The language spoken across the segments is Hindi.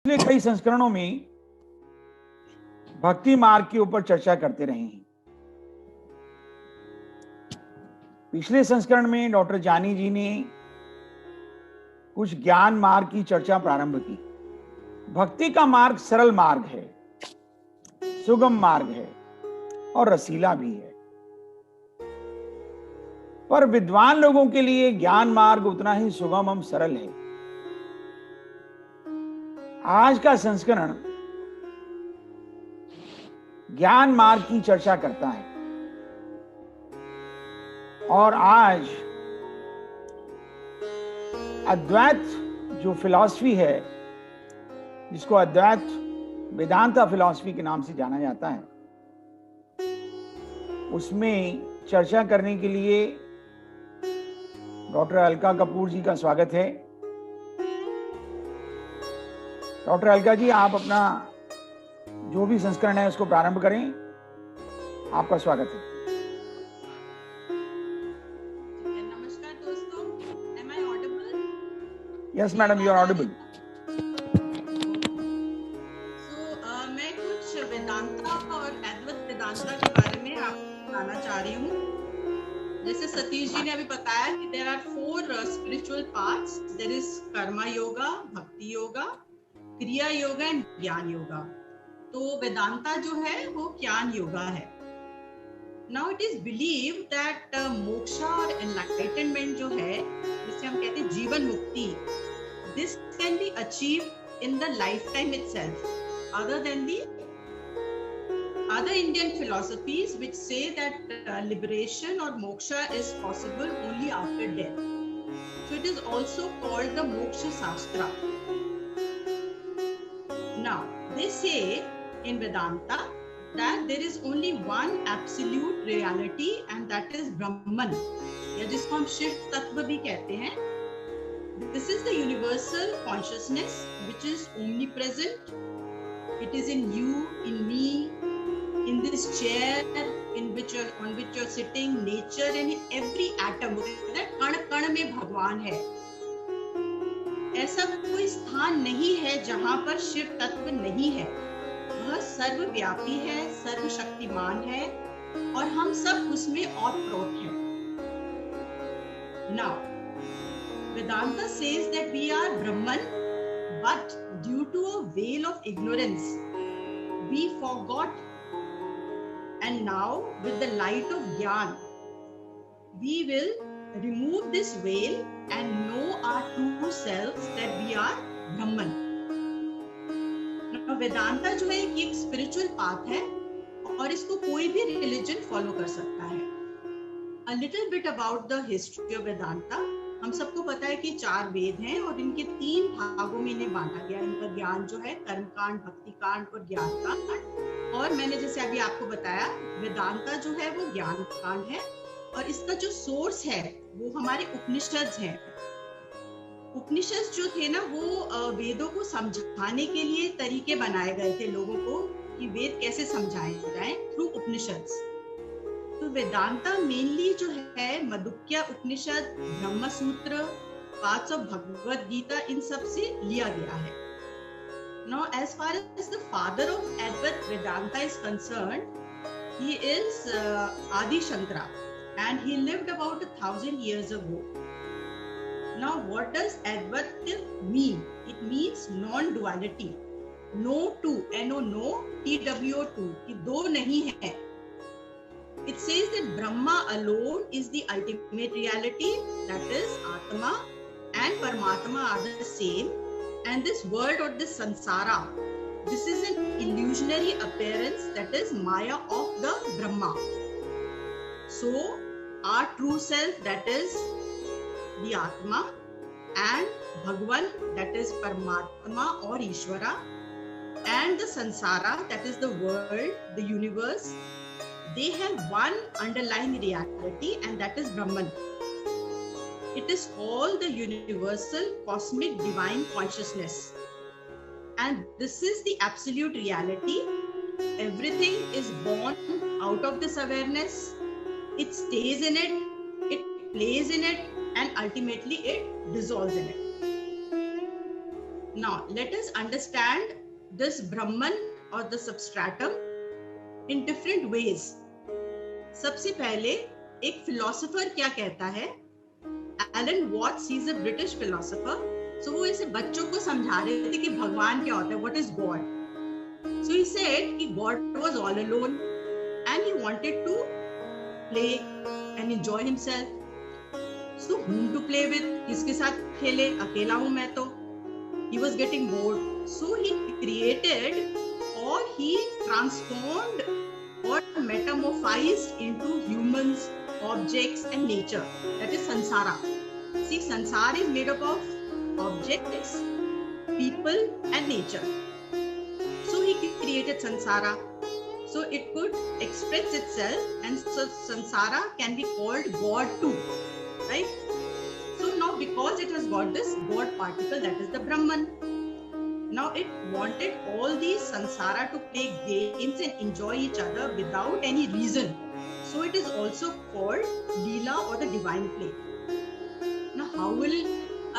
पिछले कई संस्करणों में भक्ति मार्ग के ऊपर चर्चा करते रहे हैं। पिछले संस्करण में डॉक्टर जानी जी ने कुछ ज्ञान मार्ग की चर्चा प्रारंभ की। भक्ति का मार्ग सरल मार्ग है, सुगम मार्ग है और रसीला भी है, पर विद्वान लोगों के लिए ज्ञान मार्ग उतना ही सुगम एवं सरल है। आज का संस्करण ज्ञान मार्ग की चर्चा करता है और आज अद्वैत जो फिलॉसफी है, जिसको अद्वैत वेदांता फिलॉसफी के नाम से जाना जाता है, उसमें चर्चा करने के लिए डॉक्टर अलका कपूर जी का स्वागत है। डॉक्टर अलका जी, आप अपना जो भी संस्करण है उसको प्रारंभ करें। आपका स्वागत है। नमस्कार दोस्तों, am I audible? Yes madam, you are audible. मैं कुछ वेदांता और अद्वैत वेदांता के बारे में आपको बताना चाह रही हूँ। जैसे सतीश जी ने अभी बताया कि there are 4 spiritual paths. There is Karma yoga, भक्ति योगा, क्रिया योगा एंड ज्ञान योगा। तो वेदांता जो है वो ज्ञान योगा है। Now it is believed that moksha और enlightenment जो है, जिसे हम कहते हैं जीवन मुक्ति, this can be achieved in the lifetime itself, other than the other Indian philosophies which say that liberation or moksha is possible only after death. So it is also called the Moksha Shastra. Now they say in Vedanta that there is only one absolute reality and that is Brahman, या जिसको हम शिव तत्व भी कहते हैं। This is the universal consciousness which is omnipresent. It is in you, in me, in this chair on which you're sitting, nature and in every atom. कण कण में भगवान है। ऐसा कोई स्थान नहीं है जहां पर शिव तत्व नहीं है। वह सर्वव्यापी है, सर्वशक्तिमान है और हम सब उसमें ओतप्रोत हैं। Now, Vedanta says that we are Brahman, but due to a veil of ignorance, we forgot. And now, with the light of Gyan, we will remove this veil and know our true selves that we are Brahman. Now, Vedanta जो है एक spiritual path है और इसको कोई भी religion follow कर सकता है। A little bit about the history of Vedanta. हम सबको पता है कि 4 वेद हैं और इनके 3 भागों में इन्हें बांटा गया। इनका ज्ञान जो है कर्मकांड, भक्तिकांड और ज्ञान कांड। और मैंने जैसे अभी आपको बताया, वेदांता जो है वो ज्ञान कांड है और इसका जो सोर्स है वो हमारे उपनिषद हैं। उपनिषद जो थे ना, वो वेदों को समझाने के लिए तरीके बनाए गए थे लोगों को कि वेद कैसे समझाए जाएं थ्रू उपनिषद। तो वेदांता मेनली जो है मधुक्या उपनिषद, ब्रह्म सूत्र, पार्ट्स ऑफ भगवद गीता, इन सब से लिया गया है। Now, as far as the father of Advaita Vedanta is concerned, he is Adi Shankara, and he lived about 1000 years ago. Now, what does Advaita mean? It means non-duality. No two, no, TWO2, कि दो नहीं है। It says that Brahma alone is the ultimate reality, that is Atma, and Paramatma are the same. And this world or this samsara, this is an illusionary appearance, that is Maya of the Brahma. So our true self, that is the Atma, and Bhagwan, that is Paramatma or Ishvara, and the samsara, that is the world, the universe, they have one underlying reality and that is Brahman. It is all the universal cosmic divine consciousness, and this is the absolute reality. Everything is born out of this awareness. It stays in it, it plays in it, and ultimately it dissolves in it. Now, let us understand this Brahman or the substratum in different ways. सबसे पहले एक फिलोसोफर क्या कहता है, Alan Watts, he is a British philosopher. So वो इसे बच्चों को समझा रहे थे कि भगवान क्या होता है, what is God. So he said कि God was all alone and he wanted to play and enjoy himself. So whom to play with, किसके साथ खेले, अकेला हूं मैं तो. He was getting bored, so he created or he transformed or metamorphized into humans, objects and nature. That is sansara. See, sansara is made up of objects, people and nature. So he created sansara, so it could express itself, and so sansara can be called God too, right? So now, because it has got this God particle, that is the Brahman. Now it wanted all these sansara to play games and enjoy each other without any reason. So it is also called Leela or the divine play. Now how will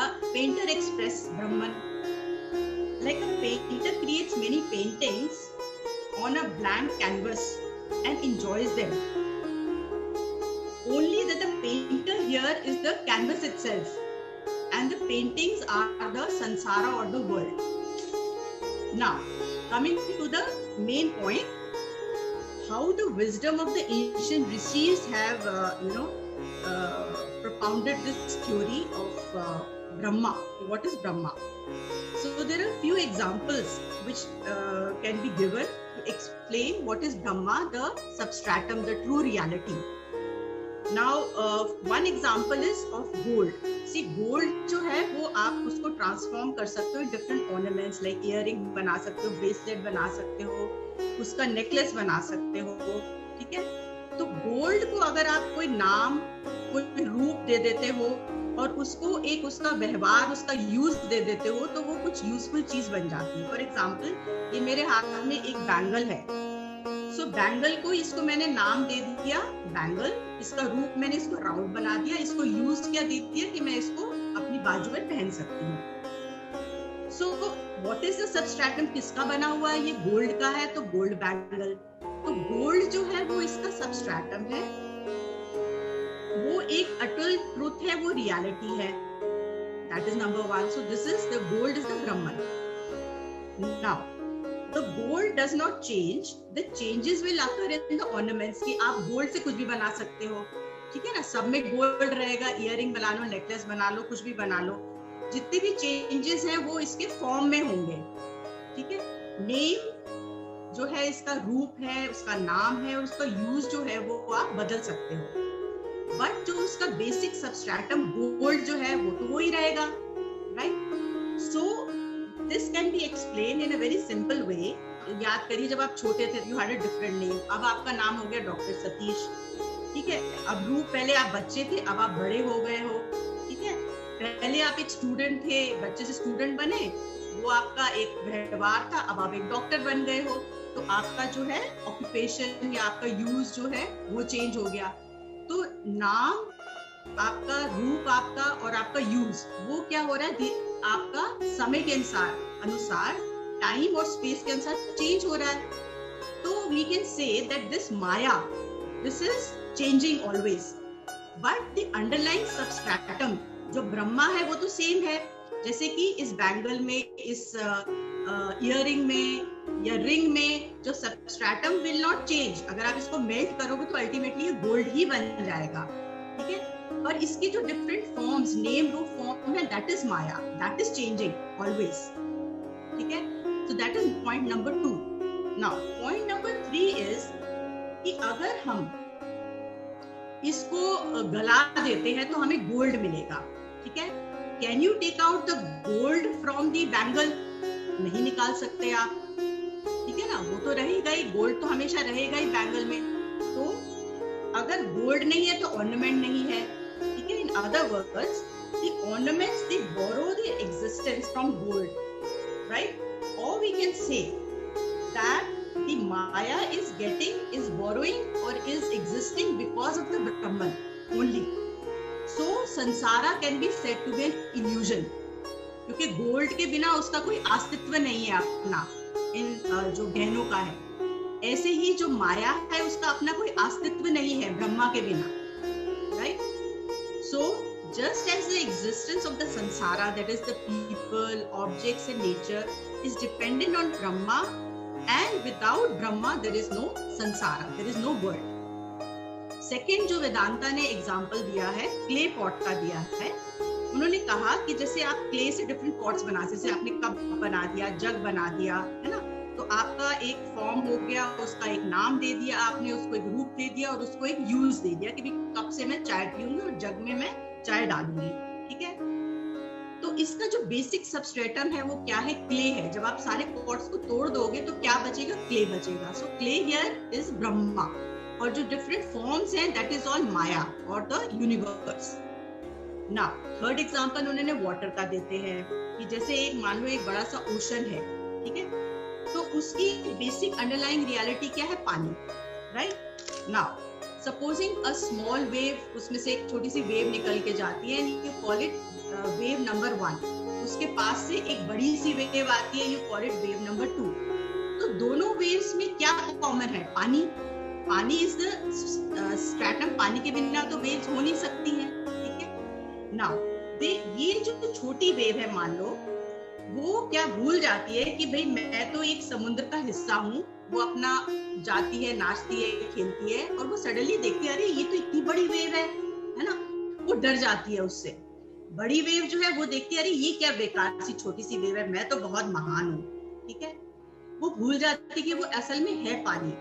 a painter express Brahman? Like a painter creates many paintings on a blank canvas and enjoys them. Only that the painter here is the canvas itself, and the paintings are the sansara or the world. Now, coming to the main point, how the wisdom of the ancient rishis have, propounded this theory of Brahma. What is Brahma? So there are few examples which can be given to explain what is Brahma, the substratum, the true reality. Now, one example is of gold. See, gold जो है वो आप उसको ट्रांसफॉर्म कर सकते हो डिफरेंट ऑर्नामेंट्स, लाइक इयररिंग बना सकते हो, ब्रेसलेट बना सकते हो, उसका नेकलेस बना सकते हो. ठीक है, तो गोल्ड को अगर आप कोई नाम, कोई रूप दे देते हो और उसको एक उसका व्यवहार, उसका यूज दे देते हो, तो वो कुछ यूजफुल चीज बन जाती है. फॉर एग्जाम्पल, ये मेरे हाथ में एक बैंगल है. सो बैंगल को इसको मैंने नाम दे दिया बैंगल, इसका रूप मैंने इसको राउंड बना दिया, इसको यूज क्या दे दिया कि मैं इसको अपनी बाजू में पहन सकती हूँ. So what is the substratum, किसका बना हुआ है, ये गोल्ड का है, तो गोल्ड बैंगल. तो गोल्ड जो है वो इसका सबस्ट्रेटम है, वो एक अटल ट्रूथ है, वो रियलिटी है. That is number one. So this is the gold, is the Brahman. Now the gold does not change, the changes will occur in the ornaments. कि आप गोल्ड से कुछ भी बना सकते हो, ठीक है ना, सब में गोल्ड रहेगा, इयररिंग बना लो, नेकलेस बना लो, कुछ भी बना लो. जितने भी चेंजेस हैं वो इसके फॉर्म में होंगे. ठीक है, नेम जो है इसका रूप है, उसका नाम है, और उसका यूज जो है वो आप बदल सकते हो. बट जो उसका बेसिक सबस्ट्रेटम गोल्ड जो है वो तो वो ही रहेगा, right. So this can be explained in a very simple way. याद करिए, जब आप छोटे थे, you had a different name. अब आपका नाम हो गया डॉक्टर सतीश. ठीक है, अब रूप, पहले आप बच्चे थे, अब आप बड़े हो गए हो. ठीक है, पहले आप एक स्टूडेंट थे, बच्चे से स्टूडेंट बने, वो आपका एक व्यवहार था, अब आप एक डॉक्टर बन गए हो. तो आपका जो है ऑक्यूपेशन या आपका यूज जो है वो चेंज हो गया. तो नाम आपका, रूप आपका और आपका यूज, वो क्या हो रहा है, आपका समय के अनुसार टाइम और स्पेस के अनुसार चेंज हो रहा है. तो we can say that this maya, this is changing always, but the underlying substratum जो ब्रह्मा है वो तो सेम है. जैसे कि इस बैंगल में, इस इयररिंग में या रिंग में जो सबस्ट्रेटम विल नॉट चेंज. अगर आप इसको मेल्ट करोगे तो अल्टीमेटली ये गोल्ड ही बन जाएगा. ठीक है, पर इसकी जो डिफरेंट फॉर्म्स, नेम, रूप, फॉर्म है, that is Maya, that is changing always. ठीक है, so that is point number 2. Now point number 3 is कि अगर हम इसको गला देते हैं तो हमें गोल्ड मिलेगा. ठीक है, can you take out the gold from the bangle? नहीं निकाल सकते आप. ठीक है ना, वो तो रहेगा ही, गोल्ड तो हमेशा रहेगा ही बैंगल में. तो अगर गोल्ड नहीं है तो ऑर्नामेंट नहीं है. ठीक है, in other words, the ornaments, they borrow their existence from gold, right? Or we can say that the Maya is borrowing or is existing because of the Brahman only. So sansara can be said to be an illusion. क्योंकि गोल्ड के बिना उसका कोई अस्तित्व नहीं है अपना, इन जो गहनों का है। ऐसे ही जो माया है उसका अपना कोई अस्तित्व नहीं है ब्रह्मा के बिना, right? So just as the existence of the sansara, that is the people, objects and nature, is dependent on Brahma, and without Brahma there is no sansara, there is no world. Second जो वेदांता ने एग्जाम्पल दिया है क्ले पॉट का दिया है। उन्होंने कहा कि जैसे आप क्ले से डिफरेंट पॉट्स बना, जैसे आपने कप बना दिया, जग बना दिया, है ना, तो आपका एक फॉर्म हो गया, उसका एक नाम दे दिया आपने, उसको एक रूप दे दिया और उसको एक यूज दे दिया कि कप से मैं चाय पीऊंगी और जग में मैं चाय डालूंगी, ठीक है। तो इसका जो बेसिक सबस्ट्रेटम है वो क्या है? क्ले है। जब आप सारे पॉट्स को तोड़ दोगे तो क्या बचेगा? क्ले बचेगा। सो क्ले हियर इज ब्रह्मा, और जो डिफरेंट फॉर्म्स हैं दैट इज ऑल माया और the universe. Now third example उन्होंने वाटर का देते हैं कि जैसे एक मान लो एक बड़ा सा ओशन है, ठीक है, तो उसकी बेसिक अंडरलाइंग रियलिटी क्या है? पानी, right? Now supposing a small wave, उसमें से एक छोटी सी वेव निकल के जाती है, you call it wave number 1। उसके पास से एक बड़ी सी वेव आती है, you call it wave number 2। तो दोनों वेव्स में क्या कॉमन है? पानी। पानी इज द स्ट्रैटम, पानी के बिना तो वेव्स हो नहीं सकती हैं, ठीक है। नाउ ये जो छोटी वेव है मान लो, वो क्या भूल जाती है कि भाई मैं तो एक समुद्र का हिस्सा हूँ। वो अपना जाती है, नाचती है, खेलती है, और वो सडनली देखती है अरे ये तो इतनी बड़ी वेव है ना, वो डर जाती है उससे। बड़ी वेव जो है वो देखती है अरे ये क्या बेकार सी छोटी सी वेव है, मैं तो बहुत महान हूँ, ठीक है। वो भूल जाती है कि वो असल में है पानी।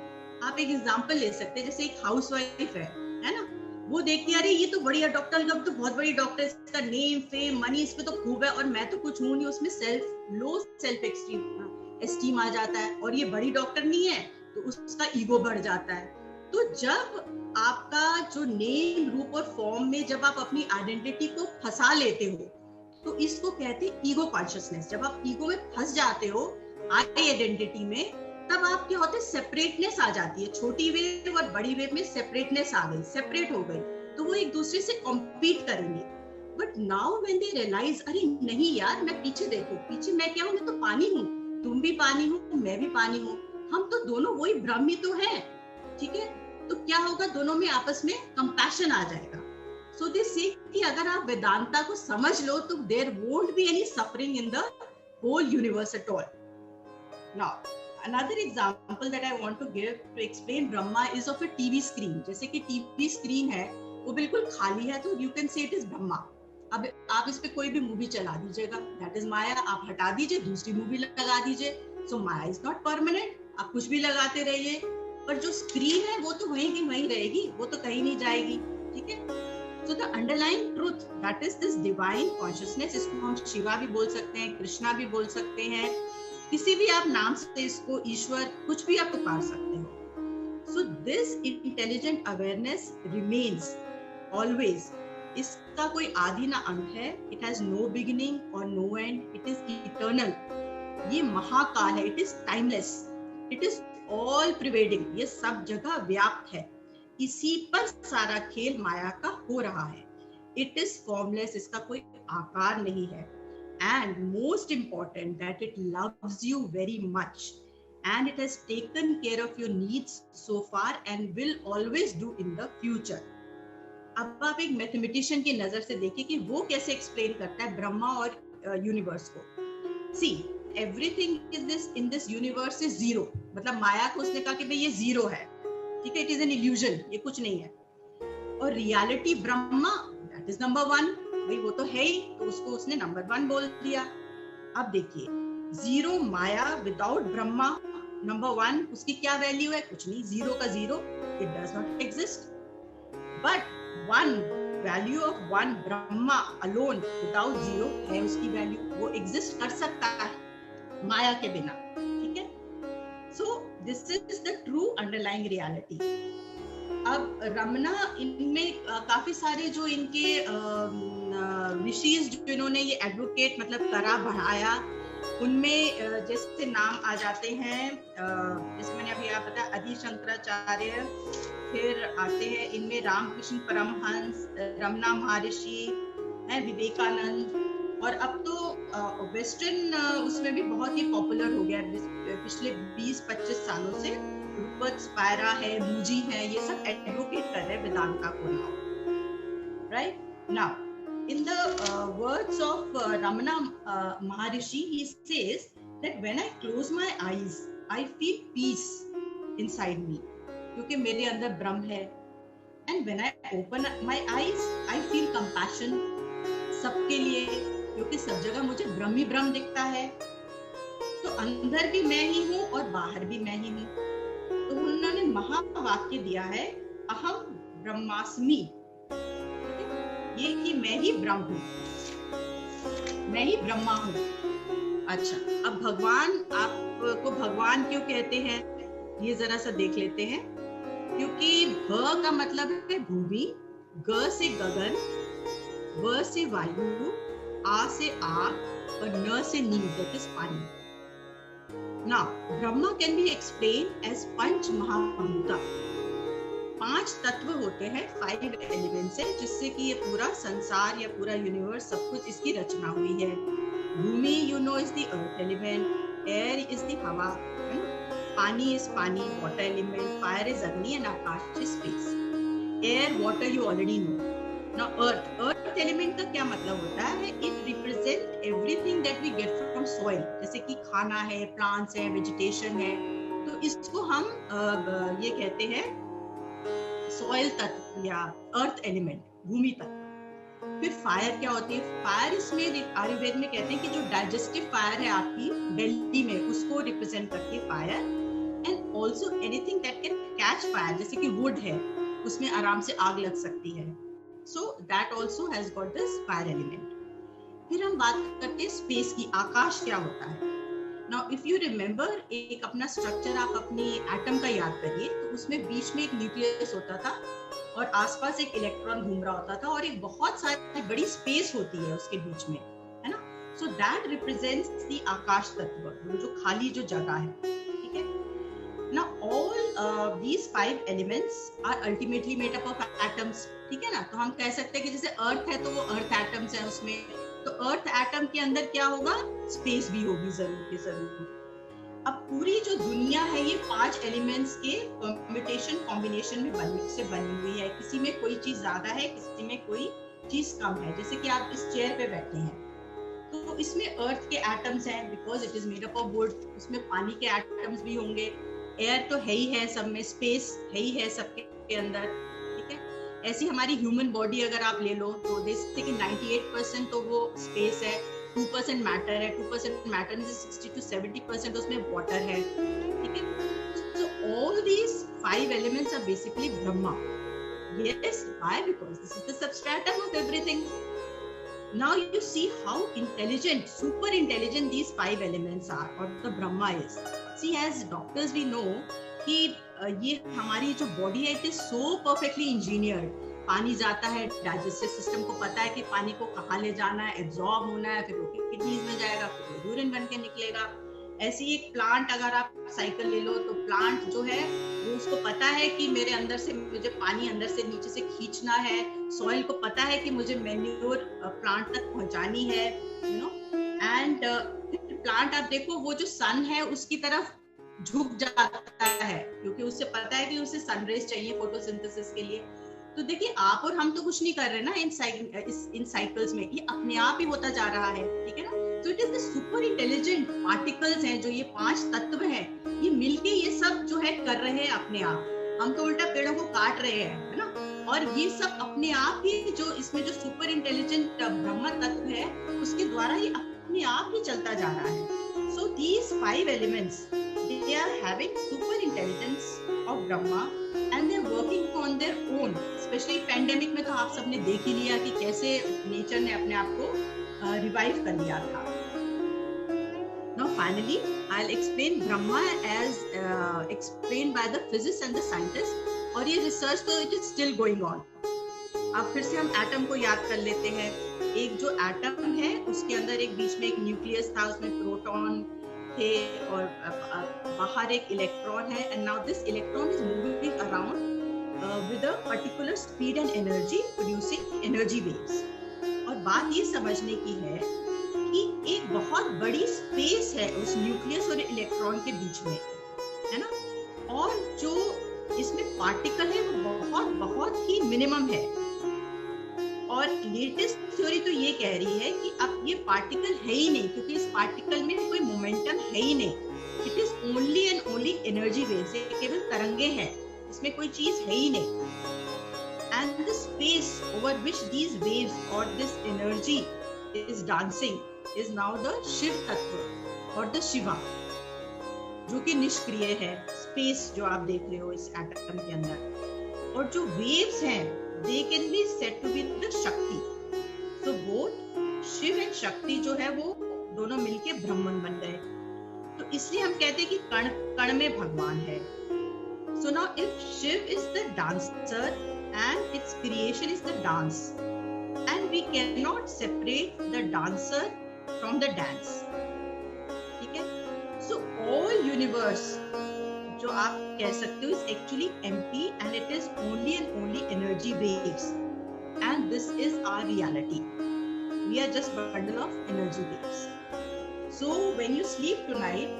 आप एक एग्जांपल ले सकते हैं, जैसे एक हाउसवाइफ है ना, वो देखती है अरे ये तो बढ़िया डॉक्टर, तो बहुत बड़ी डॉक्टर, इसका नेम फेम मनी इस पे तो खूब है, और मैं तो कुछ हूँ नहीं। उसमें लो सेल्फ एस्टीम आ जाता है, और ये बड़ी डॉक्टर नहीं है तो उसका ईगो बढ़ जाता है। तो जब आपका जो नेम, रूप और फॉर्म में जब आप अपनी आइडेंटिटी को फंसा लेते हो तो इसको कहते हैं ईगो कॉन्शियसनेस। जब आप ईगो में फंस जाते हो आई आइडेंटिटी में, तब आप क्या होते हैं? सेपरेटनेस आ जाती है। छोटी वेव और बड़ी वेव में सेपरेटनेस आ गई, सेपरेट हो गई, तो वो एक दूसरे से कॉम्पीट करेंगे। But now when they realise अरे नहीं यार, मैं पीछे देखो, पीछे मैं क्या हूँ? मैं तो पानी हूँ, तुम भी पानी हो, मैं भी पानी हूँ, हम तो दोनों वही ब्रह्म ही तो है, ठीक है। तो क्या होगा? दोनों में आपस में कंपैशन आ जाएगा। सो दे से कि अगर आप वेदांता को समझ लो तो there won't be any suffering in the whole universe at all. Now another example that I want to give to explain Brahma is of a TV screen. जैसे कि TV screen है, वो बिल्कुल खाली है, तो you can say it is Brahma. अब आप इस पे कोई भी मूवी चला दीजिएगा, that is Maya. आप हटा दीजिए, दूसरी मूवी लगा दीजिए, so Maya is not permanent. आप कुछ भी लगाते रहिए, पर जो स्क्रीन है वो तो वहीं की वहीं रहेगी, वो तो कहीं नहीं जाएगी, ठीक है। So the underlying truth, that is this divine consciousness, इसको हम शिवा भी बोल सकते हैं, कृष्णा भी बोल सकते हैं, किसी भी आप नाम से इसको ईश्वर कुछ भी आप पुकार सकते हो। So this intelligent awareness remains always. इसका कोई आदि ना अंत है। इट हैज नो बिगिनिंग और no end, it is eternal. ये महाकाल है, it is timeless, it is all pervading, ये सब जगह व्याप्त है। इसी पर सारा खेल माया का हो रहा है। इट इज फॉर्मलेस, इसका कोई आकार नहीं है। And most important, that it loves you very much, and it has taken care of your needs so far and will always do in the future. अब आप एक मैथमेटिशियन की नजर से देखिए कि वो कैसे एक्सप्लेन करता है ब्रह्मा और यूनिवर्स को। See, everything in this universe is zero. मतलब माया को उसने कहा कि भाई ये जीरो है, ठीक है, इट इज एन इल्यूजन, ये कुछ नहीं है। और reality Brahma, that is number 1, भाई वो तो है ही, तो उसको उसने नंबर 1 बोल दिया। अब देखिए, जीरो माया विदाउट ब्रह्मा, नंबर 1, उसकी क्या वैल्यू है? कुछ नहीं, जीरो का zero, it does not exist. But 1 value of 1 Brahma alone without zero है उसकी वैल्यू, वो एग्जिस्ट कर सकता है माया के बिना, ठीक है। So this is the true underlying reality. अब रमना, इनमें काफी सारे जो इनके ऋषिज जो इन्होंने ये एडवोकेट मतलब करा बढ़ाया, उनमें जैसे नाम आ जाते हैं, जैसे मैंने अभी आप बताया आदि शंकराचार्य, फिर आते हैं इनमें रामकृष्ण परमहंस, रमना महर्षि, विवेकानंद, और अब तो वेस्टर्न उसमें भी बहुत ही पॉपुलर हो गया पिछले 20-25 सालों से। रूपर्ट स्पायरा है, मूजी है, ये सब एडवोकेट कर रहे हैं वेदांता को now, right now. In the words of Ramana Maharishi, he says that when I close my eyes, I feel peace inside me, क्योंकि मेरे अंदर ब्रह्म है। And when I open my eyes, I feel compassion सबके लिए, क्योंकि सब जगह मुझे ब्रह्म ही ब्रह्म दिखता है। तो अंदर भी मैं ही हूँ और बाहर भी मैं ही हूँ। तो उन्होंने महावाक्य दिया है, अहम ब्रह्मास्मि, ये कि मैं ही ब्रह्म हूँ, मैं ही ब्रह्मा हूँ। अच्छा, अब भगवान, आपको भगवान क्यों कहते हैं ये जरा सा देख लेते हैं। क्योंकि भ का मतलब है भूमि, ग से गगन, व से वायु, आ से आग और न से नील, that is pani. Now Brahma can be explain as pancha mahabhuta. 5 तत्व होते हैं, 5 एलिमेंट्स है, जिससे कि ये पूरा संसार या पूरा यूनिवर्स सब कुछ इसकी रचना हुई है। Bhumi you know is the earth element, air is the hawa, है ना, pani is pani, water element, fire is agni and akash is space. Air water you already know. Now earth element का क्या मतलब होता है? It represent everything that we get from soil, जैसे कि खाना है, प्लांट्स है, वेजिटेशन है, तो इसको हम ये कहते हैं सॉइल तत्व या अर्थ एलिमेंट, भूमि तत्व। फिर फायर क्या होती है? फायर इसमें आयुर्वेद में कहते हैं कि जो डाइजेस्टिव फायर है आपकी बेली में, उसको रिप्रेजेंट करती है fire. And also anything that can catch fire, जैसे कि वुड है, उसमें आराम से आग लग सकती है। So that also has got this fire element. फिर हम बात करते हैं स्पेस की, आकाश क्या होता है। नाउ इफ यू रिमेम्बर, एक अपना स्ट्रक्चर आप अपनी एटम का याद करिए, तो उसमें बीच में एक न्यूक्लियस होता था और आसपास एक इलेक्ट्रॉन घूम रहा होता था और एक बहुत सारी बड़ी स्पेस होती है उसके बीच में, है ना। So that represents the akash tattva, जो खाली जो जगह है, ठीक है। Now all these 5 elements are ultimately made up of atoms, ठीक है ना। तो हम कह सकते हैं कि जैसे अर्थ है तो वो अर्थ एटम्स है उसमें, तो अर्थ एटम के अंदर क्या होगा? स्पेस भी होगी जरूर के जरूर। अब पूरी जो दुनिया है ये 5 एलिमेंट्स के परम्यूटेशन कॉम्बिनेशन में बनी हुई है। किसी में कोई चीज ज्यादा है, किसी में कोई चीज कम है। जैसे कि आप इस चेयर पे बैठे हैं, तो इसमें अर्थ के एटम्स हैं because it is made up of would. उसमें पानी के एटम्स भी होंगे, एयर तो है ही है सब में, स्पेस है ही है सबके अंदर, ठीक है। ऐसी हमारी ह्यूमन बॉडी अगर आप ले लो तो जैसे कि 98% तो वो स्पेस है, 2% मैटर है, 2% मैटर में से 60 to 70% उसमें वाटर है, ठीक है। So all these 5 elements are basically Brahma. Yes, why? Because this is the substratum of everything. Now you see how intelligent, super intelligent these 5 elements are, or the Brahma is. See, as doctors we know कि ये हमारी जो बॉडी है it is so perfectly engineered. पानी जाता है, डाइजेस्टिव सिस्टम को पता है कि पानी को कहाँ ले जाना है, एब्जॉर्ब होना है, फिर वो किडनीज में जाएगा, फिर वो यूरिन बन के निकलेगा। ऐसी एक प्लांट अगर आप साइकिल ले लो तो प्लांट जो है वो उसको पता है कि मेरे अंदर से मुझे पानी अंदर से नीचे से खींचना है, सॉइल को पता है कि मुझे मैन्योर प्लांट तक पहुंचानी है, यू नो। एंड प्लांट आप देखो वो जो सन है उसकी तरफ झुक जाता है क्योंकि उससे पता है कि उसे सनरेज चाहिए फोटोसिंथेसिस के लिए। तो देखिए आप और हम तो कुछ नहीं कर रहे ना इन साइकिल्स में, ये अपने आप ही होता जा रहा है, ठीक है ना। तो it is the super intelligent particles हैं जो ये 5 तत्व हैं, ये मिलके ये सब जो है कर रहे हैं अपने आप। हम तो उल्टा पेड़ों को काट रहे हैं, है ना। और ये सब अपने आप ही जो इसमें जो सुपर इंटेलिजेंट ब्रह्म तत्व है उसके द्वारा ये अपने आप ही चलता जा रहा है। So these 5 elements they are having super intelligence of Brahma and they are working on their own. Especially pandemic में तो आप सबने देख ही लिया कि कैसे नेचर ने अपने आप को रिवाइव कर लिया था। Now finally I'll explain Brahma as explained by the physicists and the scientists, और ये रिसर्च तो it is still going on। अब फिर से हम एटम को याद कर लेते हैं। एक जो एटम है उसके अंदर एक बीच में एक न्यूक्लियस था, उसमें प्रोटॉन थे और बाहर एक इलेक्ट्रॉन है। And now this electron is moving around with a particular speed and energy, producing energy waves. और बात ये समझने की है कि एक बहुत बड़ी स्पेस है उस न्यूक्लियस और इलेक्ट्रॉन के बीच में, है ना। और जो इसमें पार्टिकल है वो बहुत बहुत ही मिनिमम है। और लेटेस्ट थ्योरी तो ये कह रही है कि अब ये पार्टिकल है ही नहीं, क्योंकि इस पार्टिकल में कोई मोमेंटम है ही नहीं। It is only and only energy waves, केवल तरंगे हैं, इसमें कोई चीज है ही नहीं। And the space over which these waves और this energy is dancing is now the Shiva tattva और द शिवा, जो कि निष्क्रिय है। स्पेस जो आप देख रहे हो इस एटम के अंदर, और जो वेव्स हैं they can be said to be the शक्ति। so both शिव एंड शक्ति जो है वो दोनों मिलके ब्रह्मन बन गए। तो इसलिए हम कहते हैं कि कण कण में भगवान है। so now if Shiv is the dancer and its creation is the dance, and we cannot separate the dancer from the dance, ठीक है। so all universe जो आप कह सकते हो is actually empty and it is only and only energy waves, and this is our reality. We are just bundle of energy waves. So when you sleep tonight,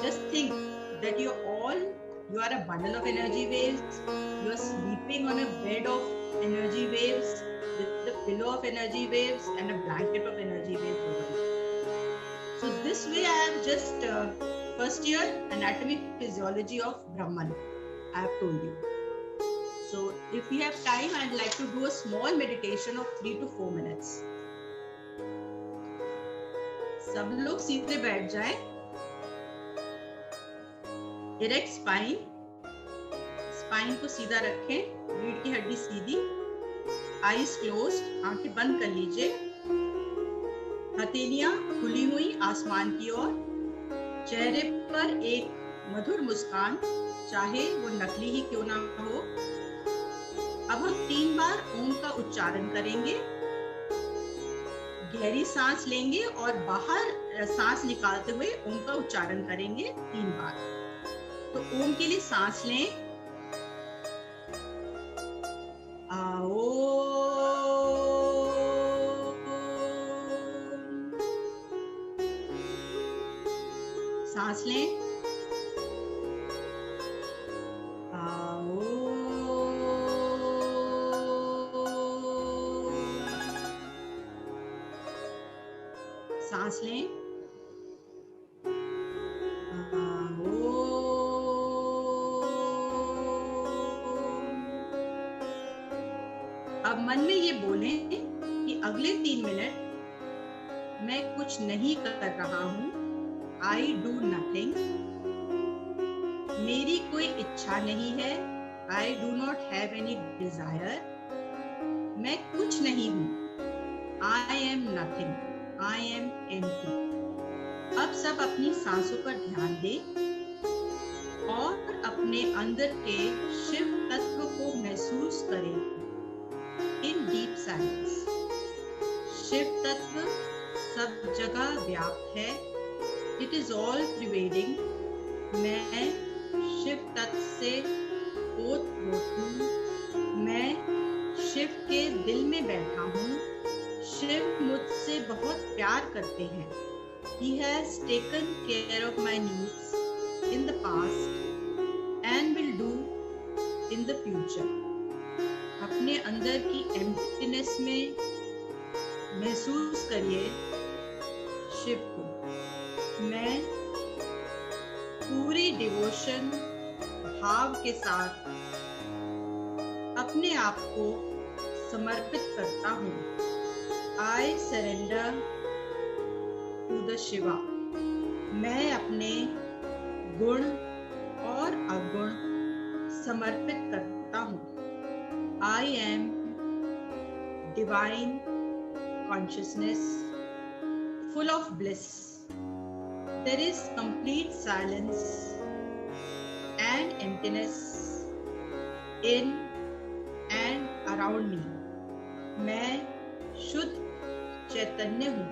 just think that you are a bundle of energy waves. You are sleeping on a bed of energy waves with the pillow of energy waves and a blanket of energy waves over you. So this way I have just first year anatomy physiology of Brahman I have told you. So if you have time, I'd like to do a small meditation of 3 to 4 minutes. सब लोग सीधे बैठ जाएं। Erect spine, स्पाइन को सीधा रखें, रीढ़ की हड्डी सीधी, आईज क्लोज्ड, आंखें बंद कर लीजिए, हथेलियां खुली हुई आसमान की ओर, चेहरे पर एक मधुर मुस्कान, चाहे वो नकली ही क्यों ना हो। अब हम 3 बार ओम का उच्चारण करेंगे, गहरी सांस लेंगे और बाहर सांस निकालते हुए ओम का उच्चारण करेंगे 3 बार। तो ओम के लिए सांस लें, आओ, सांस लें, आओ, सांस लें, आओ। अब मन में ये बोलें कि अगले 3 मिनट मैं कुछ नहीं कर रहा हूं, I do nothing. मेरी कोई इच्छा नहीं है, I do not have any desire. मैं कुछ नहीं हूँ, I am nothing, I am empty. अब सब अपनी सांसों पर ध्यान दें और अपने अंदर के शिव तत्व को महसूस करें in deep silence. शिव तत्व सब जगह व्याप्त है, It is all pervading. मैं शिव तत्व से ओत-प्रोत हूँ, मैं शिव के दिल में बैठा हूँ। शिव मुझसे बहुत प्यार करते हैं। He has taken care of my needs in the past and will do in the future. अपने अंदर की एम्प्टीनेस में महसूस करिए शिव को। मैं पूरी डिवोशन भाव के साथ अपने आप को समर्पित करता हूँ। I surrender to the Shiva. मैं अपने गुण और अवगुण समर्पित करता हूँ। I am divine consciousness, full of bliss. There is complete silence and emptiness in and around me. मैं शुद्ध चैतन्य हूँ,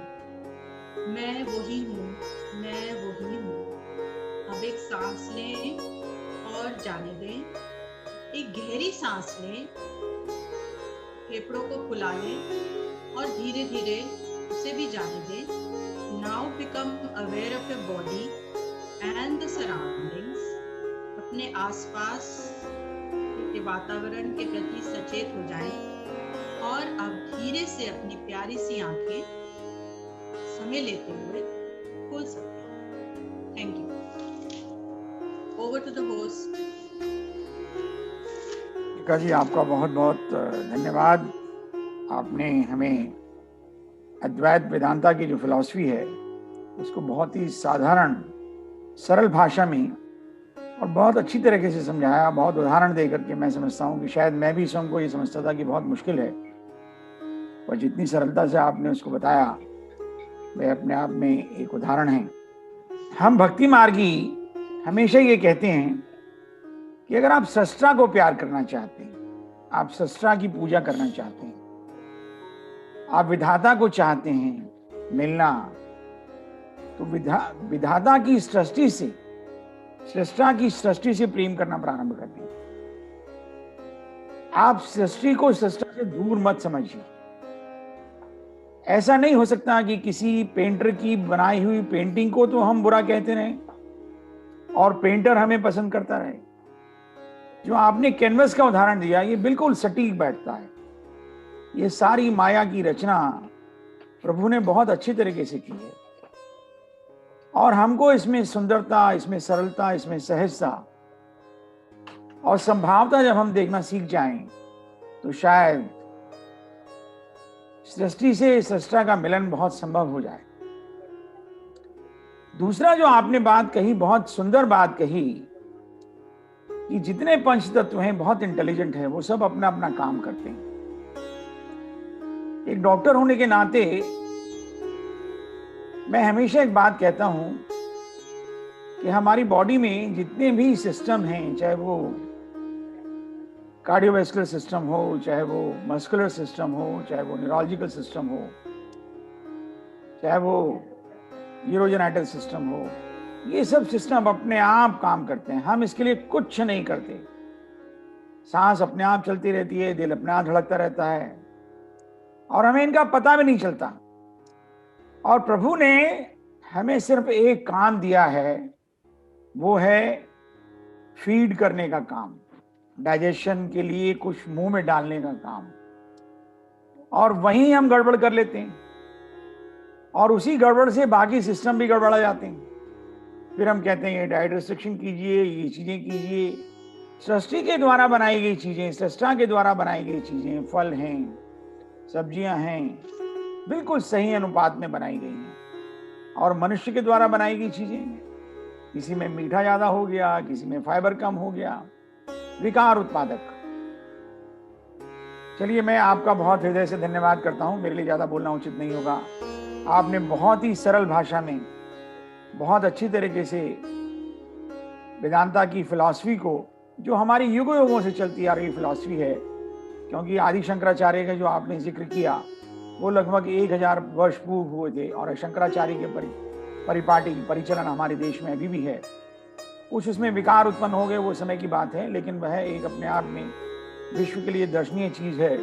मैं वही हूँ, मैं वही हूँ। अब एक सांस लें और जाने दें। एक गहरी सांस लें, फेफड़ों को फुला लें और धीरे धीरे उसे भी जाने दें। now become aware of your body and the surroundings. अपने आसपास के वातावरण के प्रति सचेत हो जाएं और अब धीरे से अपनी प्यारी सी आंखें समय लेते हुए खोल सकते हैं। Thank you. Over to the host. Tika ji, आपका बहुत बहुत धन्यवाद। आपने हमें अद्वैत वेदांता की जो फिलॉसफी है उसको बहुत ही साधारण सरल भाषा में और बहुत अच्छी तरीके से समझाया, बहुत उदाहरण दे करके। मैं समझता हूँ कि शायद मैं भी स्वयं को ये समझता था कि बहुत मुश्किल है, और जितनी सरलता से आपने उसको बताया वह अपने आप में एक उदाहरण है। हम भक्ति मार्गी हमेशा ये कहते हैं कि अगर आप सृष्टा को प्यार करना चाहते हैं, आप सृष्टा की पूजा करना चाहते हैं, आप विधाता को चाहते हैं मिलना, तो विधाता की सृष्टि से, सृष्टा की सृष्टि से प्रेम करना प्रारंभ कर दें। आप सृष्टि को सृष्टा से दूर मत समझिए। ऐसा नहीं हो सकता कि किसी पेंटर की बनाई हुई पेंटिंग को तो हम बुरा कहते रहें और पेंटर हमें पसंद करता रहे। जो आपने कैनवस का उदाहरण दिया ये बिल्कुल सटीक बैठता है। ये सारी माया की रचना प्रभु ने बहुत अच्छी तरीके से की है, और हमको इसमें सुंदरता, इसमें सरलता, इसमें सहजता और संभावना जब हम देखना सीख जाएं तो शायद सृष्टि से सृष्टा का मिलन बहुत संभव हो जाए। दूसरा जो आपने बात कही, बहुत सुंदर बात कही कि जितने पंच तत्व हैं बहुत इंटेलिजेंट हैं, वो सब अपना अपना काम करते हैं। एक डॉक्टर होने के नाते मैं हमेशा एक बात कहता हूं कि हमारी बॉडी में जितने भी सिस्टम हैं, चाहे वो कार्डियोवैस्कुलर सिस्टम हो, चाहे वो मस्कुलर सिस्टम हो, चाहे वो न्यूरोलॉजिकल सिस्टम हो, चाहे वो यूरोजेनाइटल सिस्टम हो, ये सब सिस्टम अपने आप काम करते हैं। हम इसके लिए कुछ नहीं करते। सांस अपने आप चलती रहती है, दिल अपने आप धड़कता रहता है और हमें इनका पता भी नहीं चलता। और प्रभु ने हमें सिर्फ एक काम दिया है, वो है फीड करने का काम, डाइजेशन के लिए कुछ मुंह में डालने का काम, और वहीं हम गड़बड़ कर लेते हैं और उसी गड़बड़ से बाकी सिस्टम भी गड़बड़ा जाते हैं। फिर हम कहते हैं ये डाइट रिस्ट्रिक्शन कीजिए, ये चीजें कीजिए। सृष्टि के द्वारा बनाई गई चीजें, सृष्टा के द्वारा बनाई गई चीजें, फल हैं, सब्जियां हैं, बिल्कुल सही अनुपात में बनाई गई हैं। और मनुष्य के द्वारा बनाई गई चीजें, किसी में मीठा ज्यादा हो गया, किसी में फाइबर कम हो गया, विकार उत्पादक। चलिए, मैं आपका बहुत हृदय से धन्यवाद करता हूं। मेरे लिए ज्यादा बोलना उचित नहीं होगा। आपने बहुत ही सरल भाषा में बहुत अच्छी तरीके से वेदांता की फिलॉसफी को, जो हमारी युगों युगों से चलती आ रही फिलॉसफी है, क्योंकि आदि शंकराचार्य का जो आपने जिक्र किया वो लगभग 1000 वर्ष पूर्व हुए थे, और शंकराचार्य के परिपाटी परिचलन हमारे देश में अभी भी है। कुछ उसमें विकार उत्पन्न हो गए, वो समय की बात है, लेकिन वह एक अपने आप में विश्व के लिए दर्शनीय चीज है।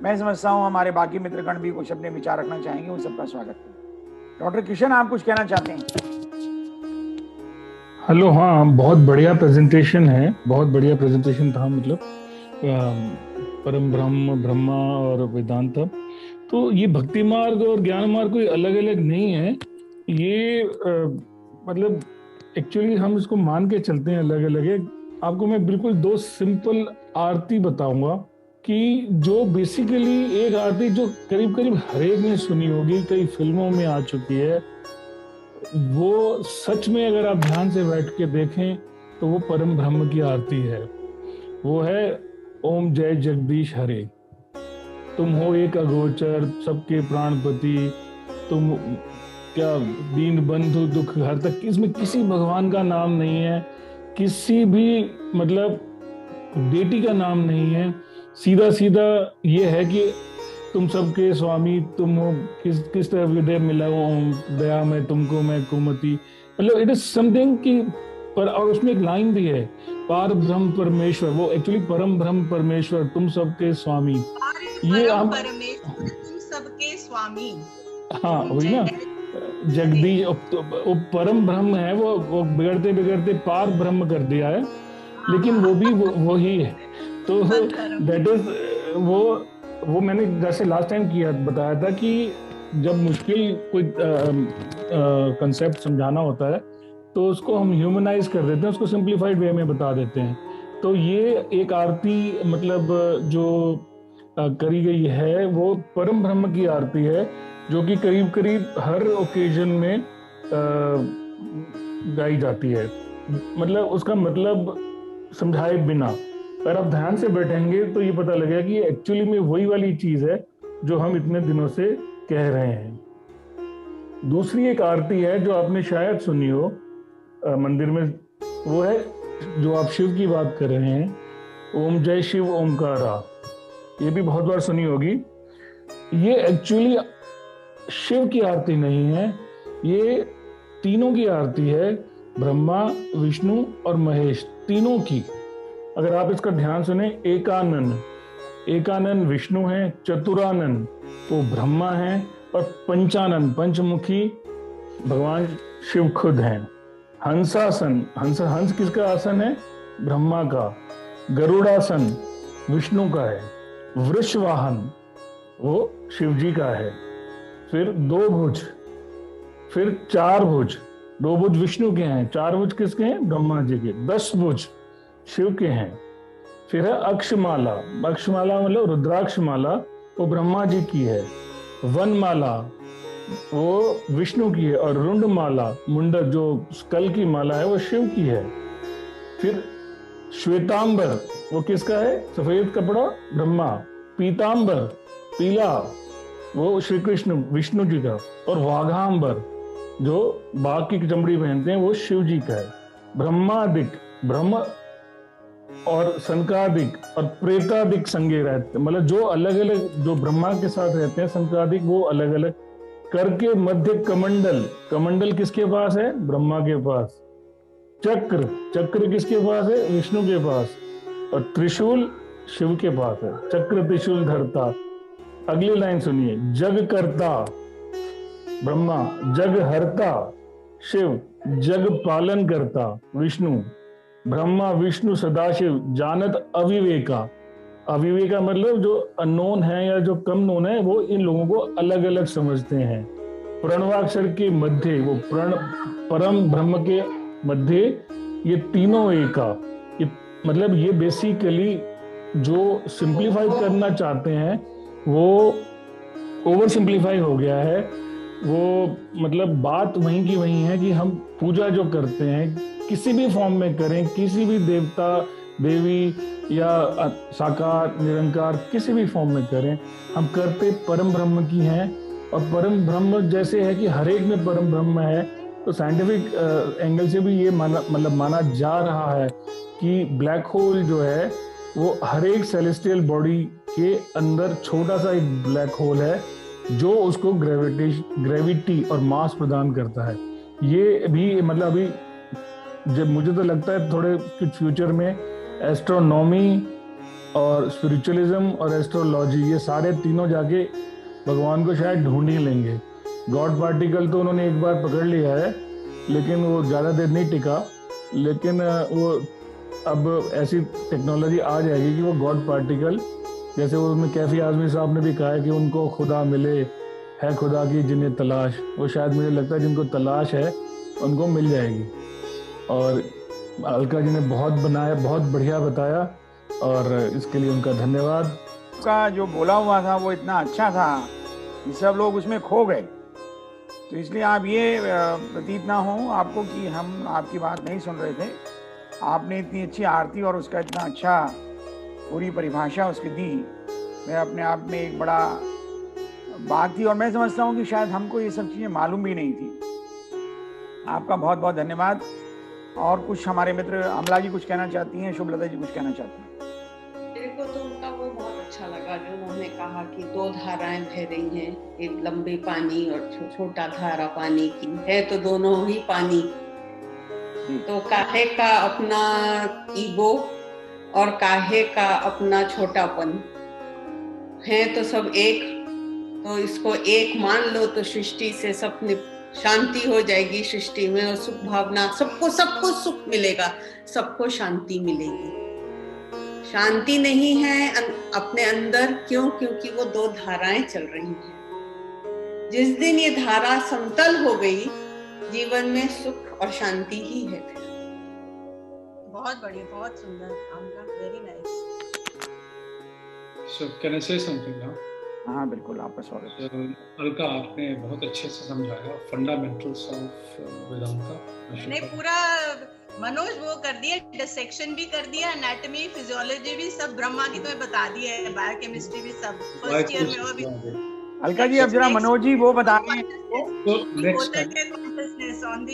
मैं समझता हूँ हमारे बाकी मित्रगण भी कुछ अपने विचार रखना चाहेंगे, उन सबका स्वागत है। डॉक्टर किशन, आप कुछ कहना चाहते हैं? हेलो। हाँ, बहुत बढ़िया प्रेजेंटेशन है, बहुत बढ़िया प्रेजेंटेशन था। मतलब परम ब्रह्म, ब्रह्मा और वेदांत, तो ये भक्ति मार्ग और ज्ञान मार्ग कोई अलग अलग नहीं है। ये मतलब एक्चुअली हम इसको मान के चलते हैं अलग अलग है। आपको मैं बिल्कुल 2 सिंपल आरती बताऊंगा कि जो बेसिकली एक आरती जो करीब करीब हर एक ने सुनी होगी, कई फिल्मों में आ चुकी है। वो सच में अगर आप ध्यान से बैठ के देखें तो वो परम ब्रह्म की आरती है। वो है ओम जय जगदीश हरे, तुम हो एक अगोचर, सबके प्राणपति, तुम क्या दीन बंधु दुख हर तक। इसमें किसी भगवान का नाम नहीं है, किसी भी मतलब बेटी का नाम नहीं है। सीधा सीधा ये है कि तुम सबके स्वामी, तुम हो किस तरह हृदय मिला ओम दया में तुमको मैं कुमति। मतलब इट इज समथिंग कि पर, और उसमें एक लाइन भी है, पार ब्रह्म परमेश्वर, वो एक्चुअली परम ब्रह्म परमेश्वर तुम सबके स्वामी। ये हम परमेश्वर तुम सबके स्वामी। हाँ, वही ना। जगदीश वो परम ब्रह्म है, वो बिगड़ते बिगड़ते पार ब्रह्म कर दिया है, लेकिन वो भी वो ही है। तो दैट इज वो मैंने जैसे लास्ट टाइम किया बताया था कि जब मुश्किल कोई कंसेप्ट समझाना होता है तो उसको हम ह्यूमनाइज कर देते हैं, उसको सिंप्लीफाइड वे में बता देते हैं। तो ये एक आरती मतलब जो करी गई है वो परम ब्रह्म की आरती है, जो कि करीब करीब हर ओकेजन में गाई जाती है। मतलब उसका मतलब समझाए बिना अगर आप ध्यान से बैठेंगे तो ये पता लगेगा कि एक्चुअली में वही वाली चीज है जो हम इतने दिनों से कह रहे हैं। दूसरी एक आरती है जो आपने शायद सुनी हो मंदिर में, वो है जो आप शिव की बात कर रहे हैं, ओम जय शिव ओमकारा। ये भी बहुत बार सुनी होगी। ये एक्चुअली शिव की आरती नहीं है, ये तीनों की आरती है, ब्रह्मा विष्णु और महेश तीनों की। अगर आप इसका ध्यान सुने, एकानन विष्णु है, चतुरानन वो ब्रह्मा है, और पंचानन पंचमुखी भगवान शिव खुद हैं। हंसासन, हंस किसका आसन है? ब्रह्मा का। गरुड़ासन विष्णु का है। वृषवाहन वो शिव जी का है। फिर दो भुज, फिर चार भुज, दो भुज विष्णु के हैं, चार भुज किसके हैं? ब्रह्मा जी के। 10 भुज शिव के हैं। फिर है अक्षमाला, अक्षमाला मतलब रुद्राक्ष माला वो ब्रह्मा जी की है। वनमाला वो विष्णु की है, और रुंड माला मुंडक जो स्कल की माला है वो शिव की है। फिर श्वेतांबर वो किसका है? सफेद कपड़ा ब्रह्मा। पीतांबर पीला वो श्री कृष्ण विष्णु जी का। और वाघांबर जो बाघ की चमड़ी पहनते हैं वो शिव जी का है। ब्रह्मादिक, ब्रह्म और संकादिक और प्रेतादिक संगे रहते, मतलब जो अलग अलग जो ब्रह्मा के साथ रहते हैं संकादिक वो अलग अलग करके। मध्य कमंडल, कमंडल किसके पास है? ब्रह्मा के पास। चक्र, चक्र किसके पास है? विष्णु के पास। और त्रिशूल शिव के पास है। चक्र त्रिशूल धरता। अगली लाइन सुनिए, जग करता ब्रह्मा, जग हरता शिव, जग पालन करता विष्णु। ब्रह्मा विष्णु सदाशिव जानत अविवेका, अविवेका मतलब जो अननोन है या जो कम नोन है वो इन लोगों को अलग अलग समझते हैं। प्रणवाक्षर के मध्य वो प्रण परम ब्रह्म के मध्य ये तीनों एका। ये मतलब ये बेसिकली जो सिंप्लीफाई करना चाहते हैं वो ओवर सिंप्लीफाई हो गया है। वो मतलब बात वहीं की वहीं है कि हम पूजा जो करते हैं किसी भी फॉर्म में करें, किसी भी देवता देवी या साकार निरंकार किसी भी फॉर्म में करें, हम करते परम ब्रह्म की हैं। और परम ब्रह्म जैसे है कि हर एक में परम ब्रह्म है, तो साइंटिफिक एंगल से भी ये माना जा रहा है कि ब्लैक होल जो है वो हर एक सेलेस्टियल बॉडी के अंदर छोटा सा एक ब्लैक होल है जो उसको ग्रेविटी और मास प्रदान करता है। ये भी मतलब अभी जब मुझे तो लगता है थोड़े कुछ फ्यूचर में एस्ट्रोनॉमी और स्पिरिचुअलिज्म और एस्ट्रोलॉजी ये सारे तीनों जाके भगवान को शायद ढूंढ ही लेंगे। गॉड पार्टिकल तो उन्होंने एक बार पकड़ लिया है लेकिन वो ज़्यादा देर नहीं टिका, लेकिन वो अब ऐसी टेक्नोलॉजी आ जाएगी कि वो गॉड पार्टिकल जैसे वो उसमें कैफी आजमी साहब ने भी कहा है कि उनको खुदा मिले, है खुदा की जिन्हें तलाश, वो शायद मुझे लगता है जिनको तलाश है उनको मिल जाएगी। और अलका जी ने बहुत बनाया, बहुत बढ़िया बताया और इसके लिए उनका धन्यवाद। का जो बोला हुआ था वो इतना अच्छा था कि सब लोग उसमें खो गए। तो इसलिए आप ये प्रतीत ना हो आपको कि हम आपकी बात नहीं सुन रहे थे। आपने इतनी अच्छी आरती और उसका इतना अच्छा पूरी परिभाषा उसकी दी, मैं अपने आप में एक बड़ा बात थी। और मैं समझता हूँ कि शायद हमको ये सब चीज़ें मालूम भी नहीं थी। आपका बहुत बहुत धन्यवाद। और कुछ हमारे मित्र अमला जी कुछ कहना चाहती हैं, शुभलता जी कुछ कहना चाहती हैं। मेरे को तो उनका वो बहुत अच्छा लगा जो उन्होंने कहा कि 2 धाराएं बह रही हैं, एक लंबी पानी और छोटा धारा पानी की है, तो दोनों ही पानी। तो काहे का अपना ईगो और काहे का अपना छोटापन है, तो सब एक। तो इसको एक मान लो तो सृष्टि से सब शांति हो जाएगी सृष्टि में और सुख भावना, सबको सुख मिलेगा, सबको शांति मिलेगी। शांति नहीं है अपने अंदर, क्यों? क्योंकि वो दो धाराएं चल रही हैं। जिस दिन ये धारा समतल हो गई, जीवन में सुख और शांति ही है। फिर बहुत बढ़िया, बहुत सुंदर, very nice. So can I say something now? हाँ बिल्कुल, आपका स्वागत। अलका, आपने बहुत अच्छे से समझाया फंडामेंटल्स ऑफ वेदांता। नहीं, पूरा मनोज वो कर दिया, डिसेक्शन भी कर दिया, एनाटॉमी, फिजियोलॉजी भी सब ब्रह्मा की तुम्हें बता दी है, बायोकेमिस्ट्री भी सब फर्स्ट ईयर में। वो भी अलका जी, अब जरा मनोज जी वो बताएं तो next time on the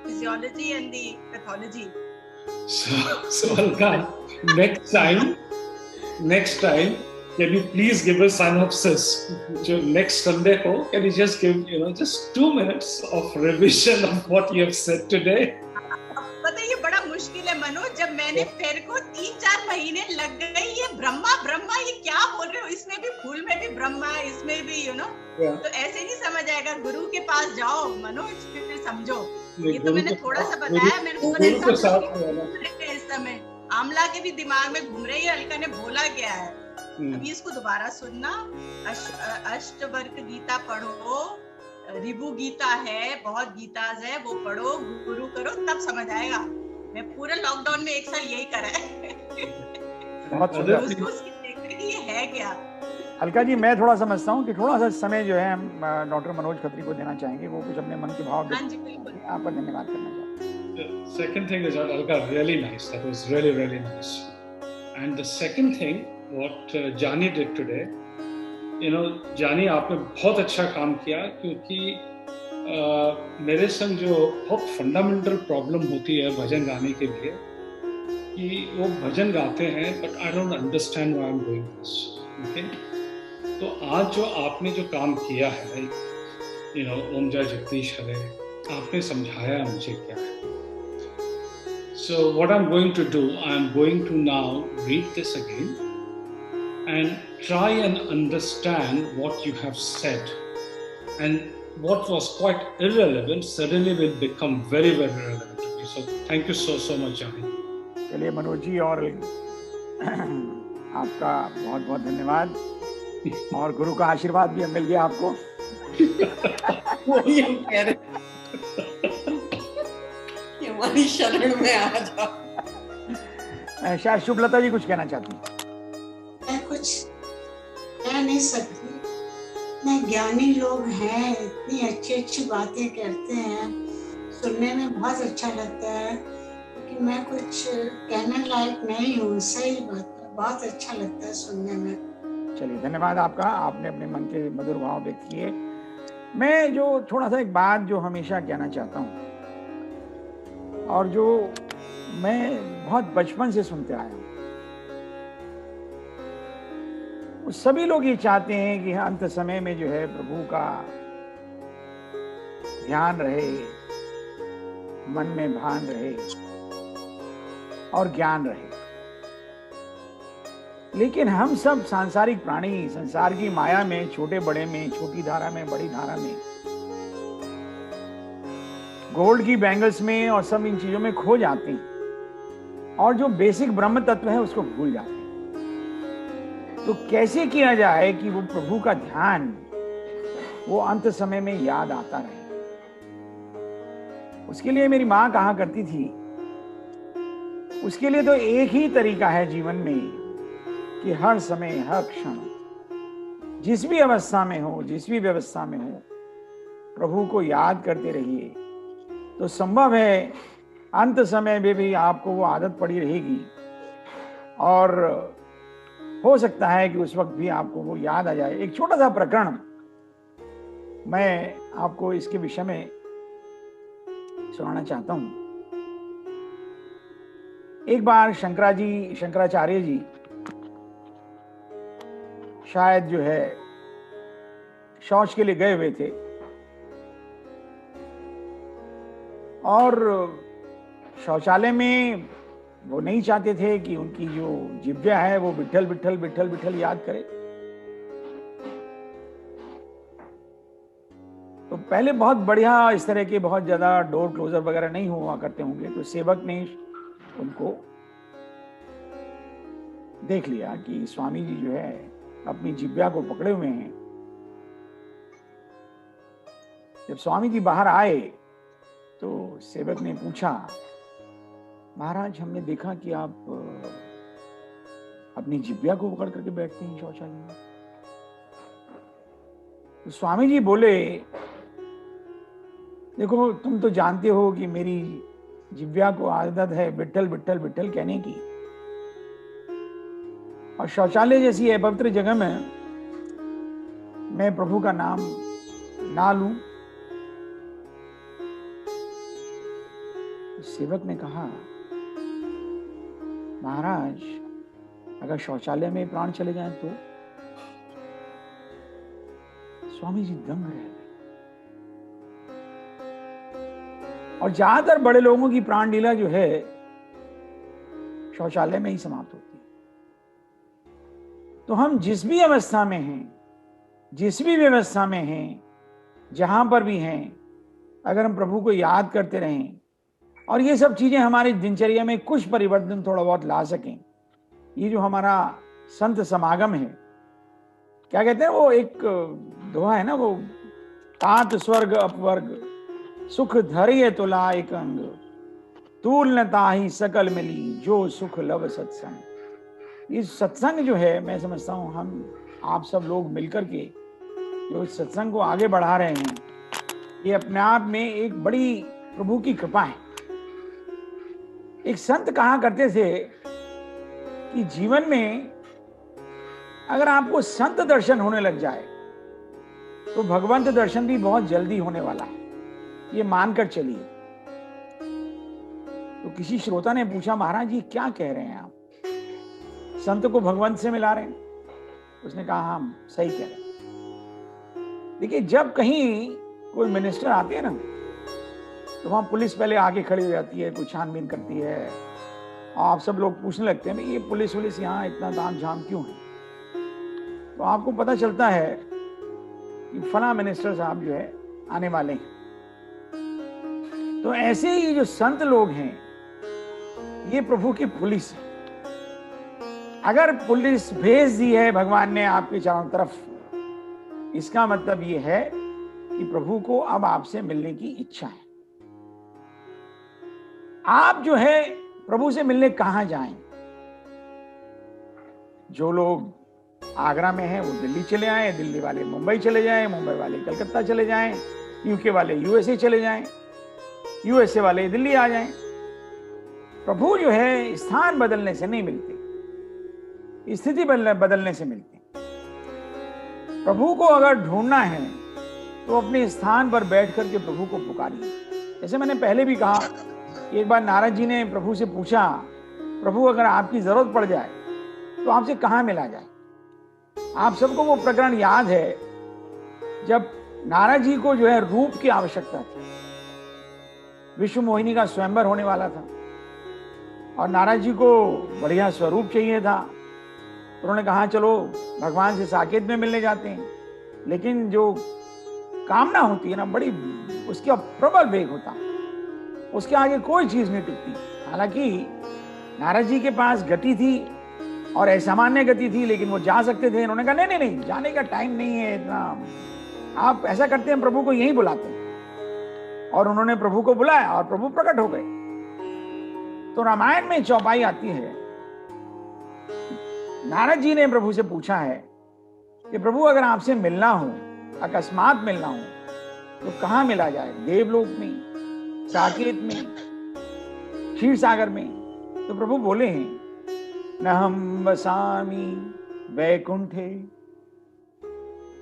physiology and the pathology. So Alka, next time can you please give a synopsis? जो next Sunday को, can you just give just 2 minutes of revision of what you have said today? पता है ये बड़ा मुश्किल है मनोज, जब मैंने फिर को 3-4 महीने लग गए, ये ब्रह्मा ब्रह्मा ये क्या बोल रहे हो, इसमें भी फूल में भी ब्रह्मा है, इसमें भी तो ऐसे नहीं समझ आएगा। गुरु के पास जाओ मनोज, फिर समझो। ये तो मैंने थोड़ा सा बताया, मेरे को इस समय आमला के भी दिमाग में घूम रही है, अलका ने बोला क्या है। अभी इसको दोबारा सुनना, अष्टवर्ग गीता पढ़ो, रिबु गीता है, बहुत गीताज है, वो पढ़ो, गुरु करो, तब समझ आएगा। मैं पूरा लॉकडाउन में 1 साल यही करा है। बहुत ये है क्या। अलका जी, मैं थोड़ा समझता हूँ कि थोड़ा सा समय जो है हम डॉक्टर मनोज खत्री को देना चाहेंगे, वो कुछ अपने मन के भाव आपका धन्यवाद करना चाहते हैं। The second thing is Alka, really nice. That was really, really nice. And the second thing, what Jani did today, जानी आपने बहुत अच्छा काम किया, क्योंकि मेरे संग जो बहुत फंडामेंटल प्रॉब्लम होती है भजन गाने के लिए, कि वो भजन गाते हैं but I don't understand why I am doing this. Okay, तो आज जो आपने जो काम किया है, ओम जय जगदीश हरे, आपने समझाया मुझे क्या है। So what I'm going to do, I'm going to now read this again and try and understand what you have said, and what was quite irrelevant suddenly will become very, very relevant to me. So thank you so much, Jani. चलिए मनोज जी, और आपका बहुत बहुत धन्यवाद, और गुरु का आशीर्वाद भी मिल गया आपको। वही हम कह रहे कि हमारी शरण में आ जाओ। शायद शुभलता जी कुछ कहना चाहती हैं। मैं कुछ कह नहीं सकती, इतने ज्ञानी लोग हैं, इतनी अच्छी अच्छी बातें करते हैं, सुनने में बहुत अच्छा लगता है, लेकिन मैं कुछ कहने लायक नहीं हूँ। सही बात है, बहुत अच्छा लगता है सुनने में। चलिए, धन्यवाद आपका, आपने अपने मन के मधुर भाव व्यक्त किए। मैं जो थोड़ा सा एक बात जो हमेशा कहना चाहता हूँ, और जो मैं बहुत बचपन से सुनते आया हूँ, सभी लोग ये चाहते हैं कि अंत समय में जो है प्रभु का ध्यान रहे, मन में भान रहे और ज्ञान रहे। लेकिन हम सब सांसारिक प्राणी संसार की माया में, छोटे बड़े में, छोटी धारा में, बड़ी धारा में, गोल्ड की बैंगल्स में और सब इन चीजों में खो जाते हैं, और जो बेसिक ब्रह्म तत्व है उसको भूल जाते हैं। तो कैसे किया जाए कि वो प्रभु का ध्यान वो अंत समय में याद आता रहे? उसके लिए मेरी मां कहा करती थी, उसके लिए तो एक ही तरीका है जीवन में कि हर समय, हर क्षण, जिस भी अवस्था में हो, जिस भी व्यवस्था में हो, प्रभु को याद करते रहिए। तो संभव है अंत समय में भी आपको वो आदत पड़ी रहेगी, और हो सकता है कि उस वक्त भी आपको वो याद आ जाए। एक छोटा सा प्रकरण मैं आपको इसके विषय में सुनाना चाहता हूं। एक बार शंकराचार्य जी शायद जो है शौच के लिए गए हुए थे, और शौचालय में वो नहीं चाहते थे कि उनकी जो जिह्वा है वो विठल विठल विठल विठल याद करे। तो पहले बहुत बढ़िया इस तरह के बहुत ज्यादा डोर क्लोजर वगैरह नहीं हुआ करते होंगे, तो सेवक ने उनको देख लिया कि स्वामी जी जो है अपनी जिब्या को पकड़े हुए हैं। जब स्वामी जी बाहर आए तो सेवक ने पूछा, महाराज हमने देखा कि आप अपनी जिब्या को पकड़ करके बैठते हैं शौचालय में। तो स्वामी जी बोले, देखो तुम तो जानते हो कि मेरी जिब्या को आदत है विट्ठल विट्ठल विट्ठल कहने की, और शौचालय जैसी पवित्र जगह में मैं प्रभु का नाम ना लूं। सेवक ने कहा, महाराज अगर शौचालय में प्राण चले जाएं तो? स्वामी जी दंग रह गए। और ज्यादातर बड़े लोगों की प्राण लीला जो है शौचालय में ही समाप्त होती है। तो हम जिस भी अवस्था में हैं, जिस भी व्यवस्था में हैं, जहां पर भी हैं, अगर हम प्रभु को याद करते रहें और ये सब चीजें हमारी दिनचर्या में कुछ परिवर्तन थोड़ा बहुत ला सकें, ये जो हमारा संत समागम है, क्या कहते हैं वो एक दोहा है ना, वो तात स्वर्ग अपवर्ग सुख धरिय तुला एक अंग, तूल न ताहि सकल मिली जो सुख लव सत्संग। इस सत्संग जो है, मैं समझता हूं हम आप सब लोग मिलकर के जो इस सत्संग को आगे बढ़ा रहे हैं, ये अपने आप में एक बड़ी प्रभु की कृपा है। एक संत कहा करते थे कि जीवन में अगर आपको संत दर्शन होने लग जाए तो भगवंत दर्शन भी बहुत जल्दी होने वाला है, ये मानकर चलिए। तो किसी श्रोता ने पूछा, महाराज जी क्या कह रहे हैं आप, संत को भगवंत से मिला रहे हैं? उसने कहा, हम सही कह रहे हैं। देखिए, जब कहीं कोई मिनिस्टर आते हैं ना, तो वहां पुलिस पहले आगे खड़ी हो जाती है, कुछ छानबीन करती है, और आप सब लोग पूछने लगते हैं, ये पुलिस यहाँ इतना ताम झाम क्यों है? तो आपको पता चलता है कि फला मिनिस्टर साहब जो है आने वाले हैं। तो ऐसे ही जो संत लोग हैं, ये प्रभु की पुलिस है। अगर पुलिस भेज दी है भगवान ने आपके चारों तरफ, इसका मतलब ये है कि प्रभु को अब आपसे मिलने की इच्छा है। आप जो है प्रभु से मिलने कहां जाएं? जो लोग आगरा में हैं वो दिल्ली चले आए, दिल्ली वाले मुंबई चले जाएं, मुंबई वाले कलकत्ता चले जाएं, यूके वाले यूएसए चले जाएं, यूएसए वाले दिल्ली आ जाएं। प्रभु जो है स्थान बदलने से नहीं मिलते, स्थिति बदलने से मिलते। प्रभु को अगर ढूंढना है तो अपने स्थान पर बैठ करके प्रभु को पुकारिए। जैसे मैंने पहले भी कहा, एक बार नारद जी ने प्रभु से पूछा, प्रभु अगर आपकी जरूरत पड़ जाए तो आपसे कहां मिला जाए? आप सबको वो प्रकरण याद है जब नारद जी को जो है रूप की आवश्यकता थी, विश्व मोहिनी का स्वयंवर होने वाला था और नारद जी को बढ़िया स्वरूप चाहिए था। तो उन्होंने कहा, चलो भगवान से साकेत में मिलने जाते हैं। लेकिन जो कामना होती है ना, बड़ी उसका प्रबल वेग होता है, उसके आगे कोई चीज नहीं टिकती। हालांकि नारद जी के पास गति थी और असामान्य गति थी, लेकिन वो जा सकते थे। उन्होंने कहा, नहीं नहीं नहीं, जाने का टाइम नहीं है इतना, आप ऐसा करते हैं प्रभु को यहीं बुलाते हैं। और उन्होंने प्रभु को बुलाया और प्रभु प्रकट हो गए। तो रामायण में चौपाई आती है, नारद जी ने प्रभु से पूछा है कि प्रभु अगर आपसे मिलना हो, अकस्मात मिलना हो, तो कहां मिला जाए? देवलोक में, साकेत में, क्षीर सागर में? तो प्रभु बोले हैं, न हम वसामि वैकुंठे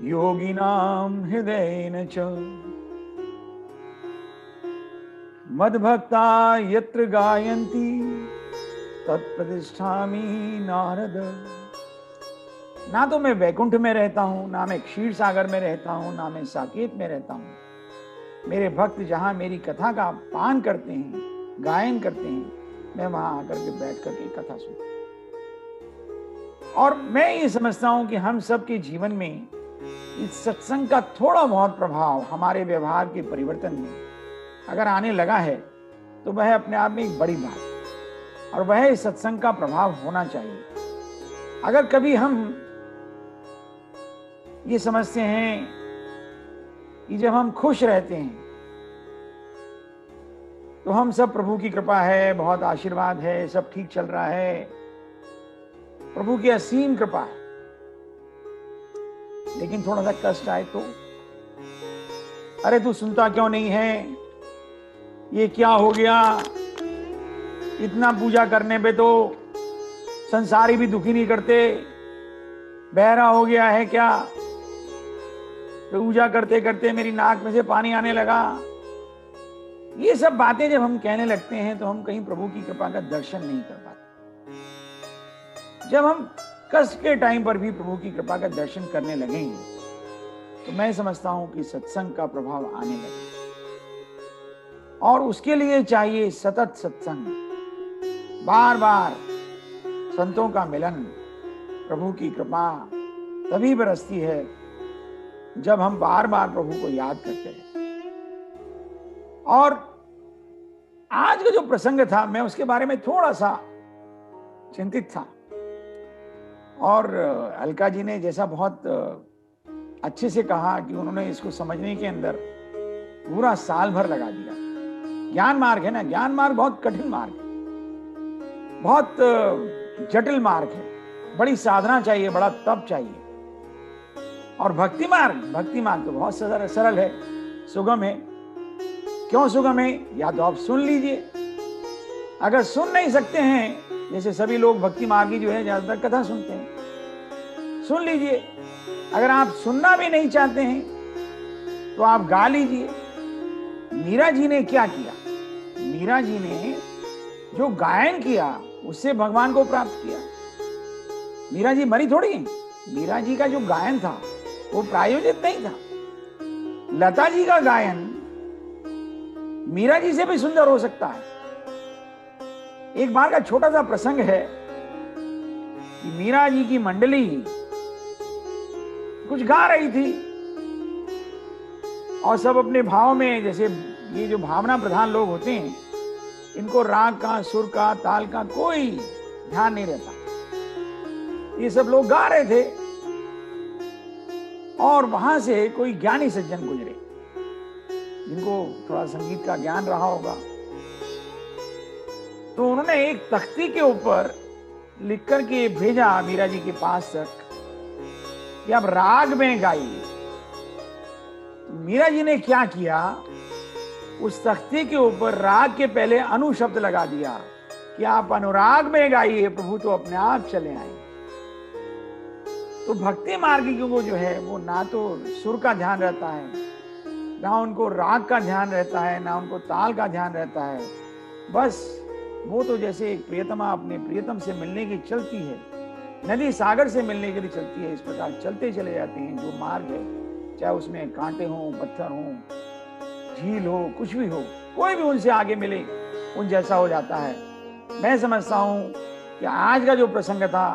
योगिनाम हृदयेन च मद्भक्ता यत्र गायन्ति तत्प्रतिष्ठामि नारद। ना तो मैं वैकुंठ में रहता हूं, ना मैं क्षीर सागर में रहता हूं, ना मैं साकेत में रहता हूं। मेरे भक्त जहां मेरी कथा का पान करते हैं, गायन करते हैं, मैं वहां आकर के बैठ करके कथा सुनता हूं। और मैं ये समझता हूं कि हम सबके जीवन में इस सत्संग का थोड़ा बहुत प्रभाव हमारे व्यवहार के परिवर्तन में अगर आने लगा है तो वह अपने आप में एक बड़ी बात है और वह इस सत्संग का प्रभाव होना चाहिए। अगर कभी हम ये समझते हैं कि जब हम खुश रहते हैं तो हम सब प्रभु की कृपा है, बहुत आशीर्वाद है, सब ठीक चल रहा है, प्रभु की असीम कृपा है, लेकिन थोड़ा सा कष्ट आए तो अरे तू सुनता क्यों नहीं है, ये क्या हो गया, इतना पूजा करने पे तो संसारी भी दुखी नहीं करते, बहरा हो गया है क्या, पूजा करते करते मेरी नाक में से पानी आने लगा। ये सब बातें जब हम कहने लगते हैं तो हम कहीं प्रभु की कृपा का दर्शन नहीं कर पाते। जब हम कष्ट के टाइम पर भी प्रभु की कृपा का दर्शन करने लगेंगे तो मैं समझता हूं कि सत्संग का प्रभाव आने लगेगा और उसके लिए चाहिए सतत सत्संग, बार बार संतों का मिलन। प्रभु की कृपा तभी बरसती है जब हम बार बार प्रभु को याद करते हैं। और आज का जो प्रसंग था मैं उसके बारे में थोड़ा सा चिंतित था और अलका जी ने जैसा बहुत अच्छे से कहा कि उन्होंने इसको समझने के अंदर पूरा साल भर लगा दिया। ज्ञान मार्ग है ना, ज्ञान मार्ग बहुत कठिन मार्ग है, बहुत जटिल मार्ग है, बड़ी साधना चाहिए, बड़ा तप चाहिए। और भक्ति मार्ग तो बहुत सरल है, सुगम है। क्यों सुगम है? या तो आप सुन लीजिए, अगर सुन नहीं सकते हैं, जैसे सभी लोग भक्ति मार्ग की जो है ज्यादातर कथा सुनते हैं, सुन लीजिए। अगर आप सुनना भी नहीं चाहते हैं तो आप गा लीजिए। मीरा जी ने क्या किया? मीरा जी ने जो गायन किया उससे भगवान को प्राप्त किया। मीरा जी मरी थोड़ी है। मीरा जी का जो गायन था वो प्रायोजित नहीं था। लता जी का गायन मीरा जी से भी सुंदर हो सकता है। एक बार का छोटा सा प्रसंग है कि मीरा जी की मंडली कुछ गा रही थी और सब अपने भाव में, जैसे ये जो भावना प्रधान लोग होते हैं इनको राग का, सुर का, ताल का कोई ध्यान नहीं रहता। ये सब लोग गा रहे थे और वहां से कोई ज्ञानी सज्जन गुजरे जिनको थोड़ा संगीत का ज्ञान रहा होगा, तो उन्होंने एक तख्ती के ऊपर लिख करके भेजा मीरा जी के पास तक कि आप राग में गाइए। मीरा जी ने क्या किया, उस तख्ती के ऊपर राग के पहले अनु शब्द लगा दिया कि आप अनुराग में गाइए, प्रभु तो अपने आप चले आए। तो भक्ति मार्गियों को जो है वो ना तो सुर का ध्यान रहता है, ना उनको राग का ध्यान रहता है, ना उनको ताल का ध्यान रहता है। बस वो तो जैसे एक प्रियतमा अपने प्रियतम से मिलने की चलती है, नदी सागर से मिलने के लिए चलती है, इस प्रकार चलते चले जाते हैं। जो मार्ग है, चाहे उसमें कांटे हों, पत्थर हों, झील हो, कुछ भी हो, कोई भी उनसे आगे मिले उन जैसा हो जाता है। मैं समझता हूं कि आज का जो प्रसंग था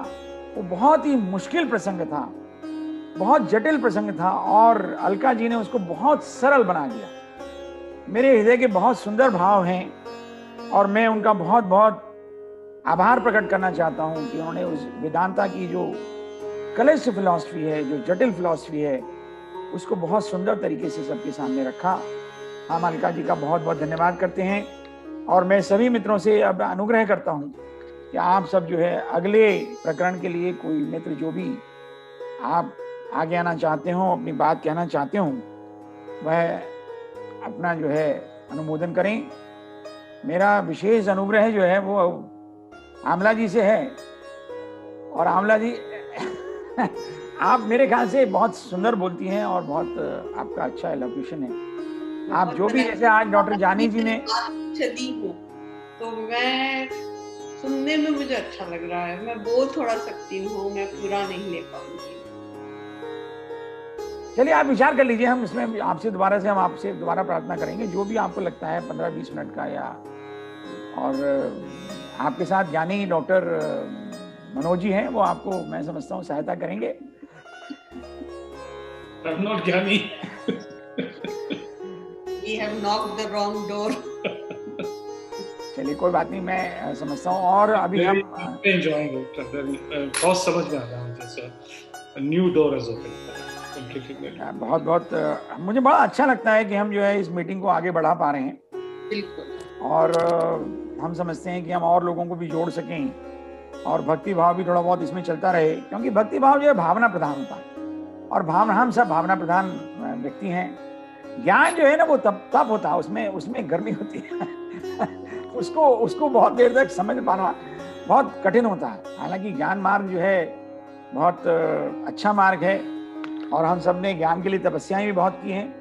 वो बहुत ही मुश्किल प्रसंग था, बहुत जटिल प्रसंग था और अलका जी ने उसको बहुत सरल बना दिया। मेरे हृदय के बहुत सुंदर भाव हैं और मैं उनका बहुत बहुत आभार प्रकट करना चाहता हूं कि उन्होंने उस वेदांता की जो क्लिष्ट फिलॉसफी है, जो जटिल फिलॉसफी है, उसको बहुत सुंदर तरीके से सबके सामने रखा। हम अलका जी का बहुत बहुत धन्यवाद करते हैं और मैं सभी मित्रों से अब अनुग्रह करता हूं कि आप सब जो है अगले प्रकरण के लिए कोई मित्र जो भी आप आगे आना चाहते हो, अपनी बात कहना चाहते हो, वह अपना जो है अनुमोदन करें। मेरा विशेष अनुग्रह जो है वो आमला जी से है और आमला जी आप मेरे ख्याल से बहुत सुंदर बोलती हैं और बहुत आपका अच्छा एलोक्यूशन है। आप जो भी, जैसे आज डॉक्टर जानी जी ने चली हूँ तो मैं सुनने में मुझे अच्छा लग रहा है। मैं बोल थोड़ा सकती हूँ, मैं पूरा नहीं ले पाऊंगी। चलिए आप विचार कर लीजिए, हम इसमें आपसे दोबारा प्रार्थना करेंगे, जो भी आपको लगता है 15-20 मिनट का या। और आपके साथ ज्ञानी डॉक्टर मनोज जी हैं, वो आपको मैं समझता हूँ सहायता करेंगे। I'm not Gyani. We have knocked the wrong door. चलिए कोई बात नहीं, मैं समझता हूँ। और अभी हम enjoying it. बहुत समझ में आ रहा है जैसे a new door has opened. बहुत बहुत मुझे बड़ा अच्छा लगता है कि हम जो है इस मीटिंग को आगे बढ़ा पा रहे हैं। बिल्कुल। और हम समझते हैं कि हम और लोगों को भी जोड़ सकें और भक्ति भाव भी थोड़ा बहुत इसमें चलता रहे, क्योंकि भक्ति भाव जो है भावना प्रधान होता है और भावना, हम सब भावना प्रधान व्यक्ति हैं। ज्ञान जो है ना वो तप होता है, उसमें गर्मी होती है उसको बहुत देर तक समझ पाना बहुत कठिन होता है। हालांकि ज्ञान मार्ग जो है बहुत अच्छा मार्ग है और हम सब ने ज्ञान के लिए तपस्याएं भी बहुत की हैं,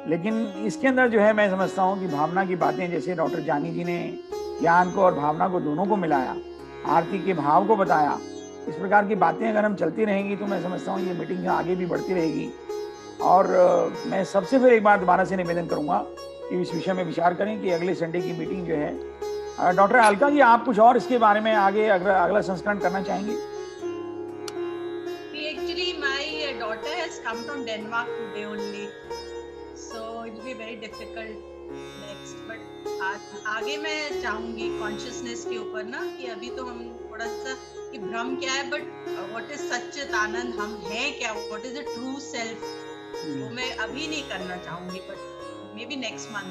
लेकिन इसके अंदर जो है मैं समझता हूँ कि भावना की बातें, जैसे डॉक्टर जानी जी ने ज्ञान को और भावना को दोनों को मिलाया, आरती के भाव को बताया, इस प्रकार की बातें अगर हम चलती रहेंगी तो मैं समझता हूँ ये मीटिंग आगे भी बढ़ती रहेगी। और मैं सबसे फिर एक बार दोबारा से निवेदन करूँगा कि इस विषय में विचार करें कि अगले संडे की मीटिंग जो है, डॉक्टर अलका जी आप कुछ और इसके बारे में आगे अगला संस्करण करना चाहेंगे? Actually, my daughter has come from Denmark today only, so it will be very difficult next. But आगे मैं चाहूंगी कॉन्शियसनेस के ऊपर ना, कि अभी तो हम थोड़ा सा कि भ्रम क्या है, but what is sachchit anand, हम हैं क्या, what is the true self, वो मैं अभी नहीं करना चाहूंगी, but may be next month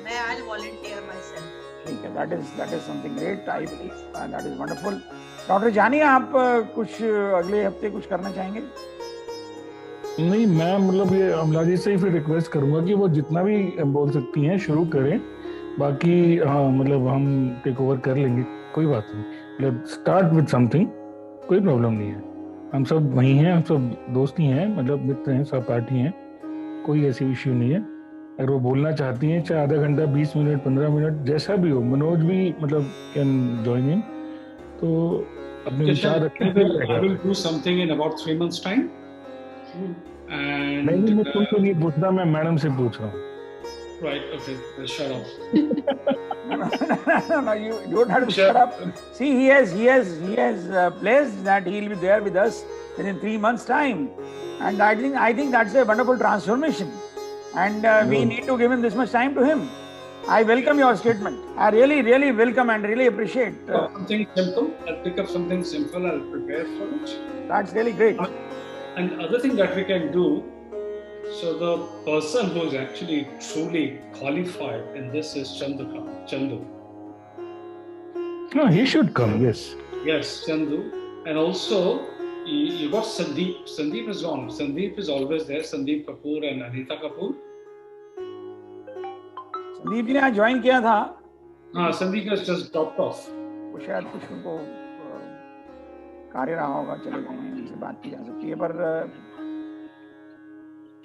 मैं I will volunteer myself. ठीक है, that is something great, I believe, that is wonderful. Doctor जानी आप कुछ अगले हफ्ते कुछ करना चाहेंगे? नहीं, मैं मतलब ये अमला जी से ही फिर रिक्वेस्ट करूंगा कि वो जितना भी बोल सकती हैं शुरू करें, बाकी हाँ मतलब हम टेक ओवर कर लेंगे, कोई बात नहीं। मतलब स्टार्ट विद समथिंग, कोई प्रॉब्लम नहीं है। हम सब वहीं हैं, हम सब दोस्त ही हैं, मतलब मित्र हैं, सहपाठी हैं, कोई ऐसी इश्यू नहीं है। अगर वो बोलना चाहती हैं, चाहे आधा घंटा, 20 मिनट, 15 मिनट, जैसा भी हो, मनोज भी मतलब कैन जॉइन इन, तो अपने विचार रखें। I will do something in about 3 months time. And नहीं, मैं तुमसे नहीं पूछ रहा, मैं मैडम से पूछ रहा हूँ। Right, okay, shut up. No, you don't have to shut up. See, he has pledged that he will be there with us within 3 months' time, and I think that's a wonderful transformation, and we need to give him this much time to him. I welcome your statement. I really welcome and really appreciate. Something simple. I'll pick up something simple. I'll prepare for it. That's really great. And the other thing that we can do, so the person who is actually truly qualified in this is Chandu. No, he should come. Yes. Yes, Chandu. And also, you got Sandeep. Sandeep is on. Sandeep is always there. Sandeep Kapoor and Anita Kapoor. Sandeep ji ने आज ज्वाइन किया था। हाँ, Sandeep has just dropped off. वो शायद कुछ उनको कार्य रहा होगा, चले गए हैं, उनसे बात की जा सकती है। पर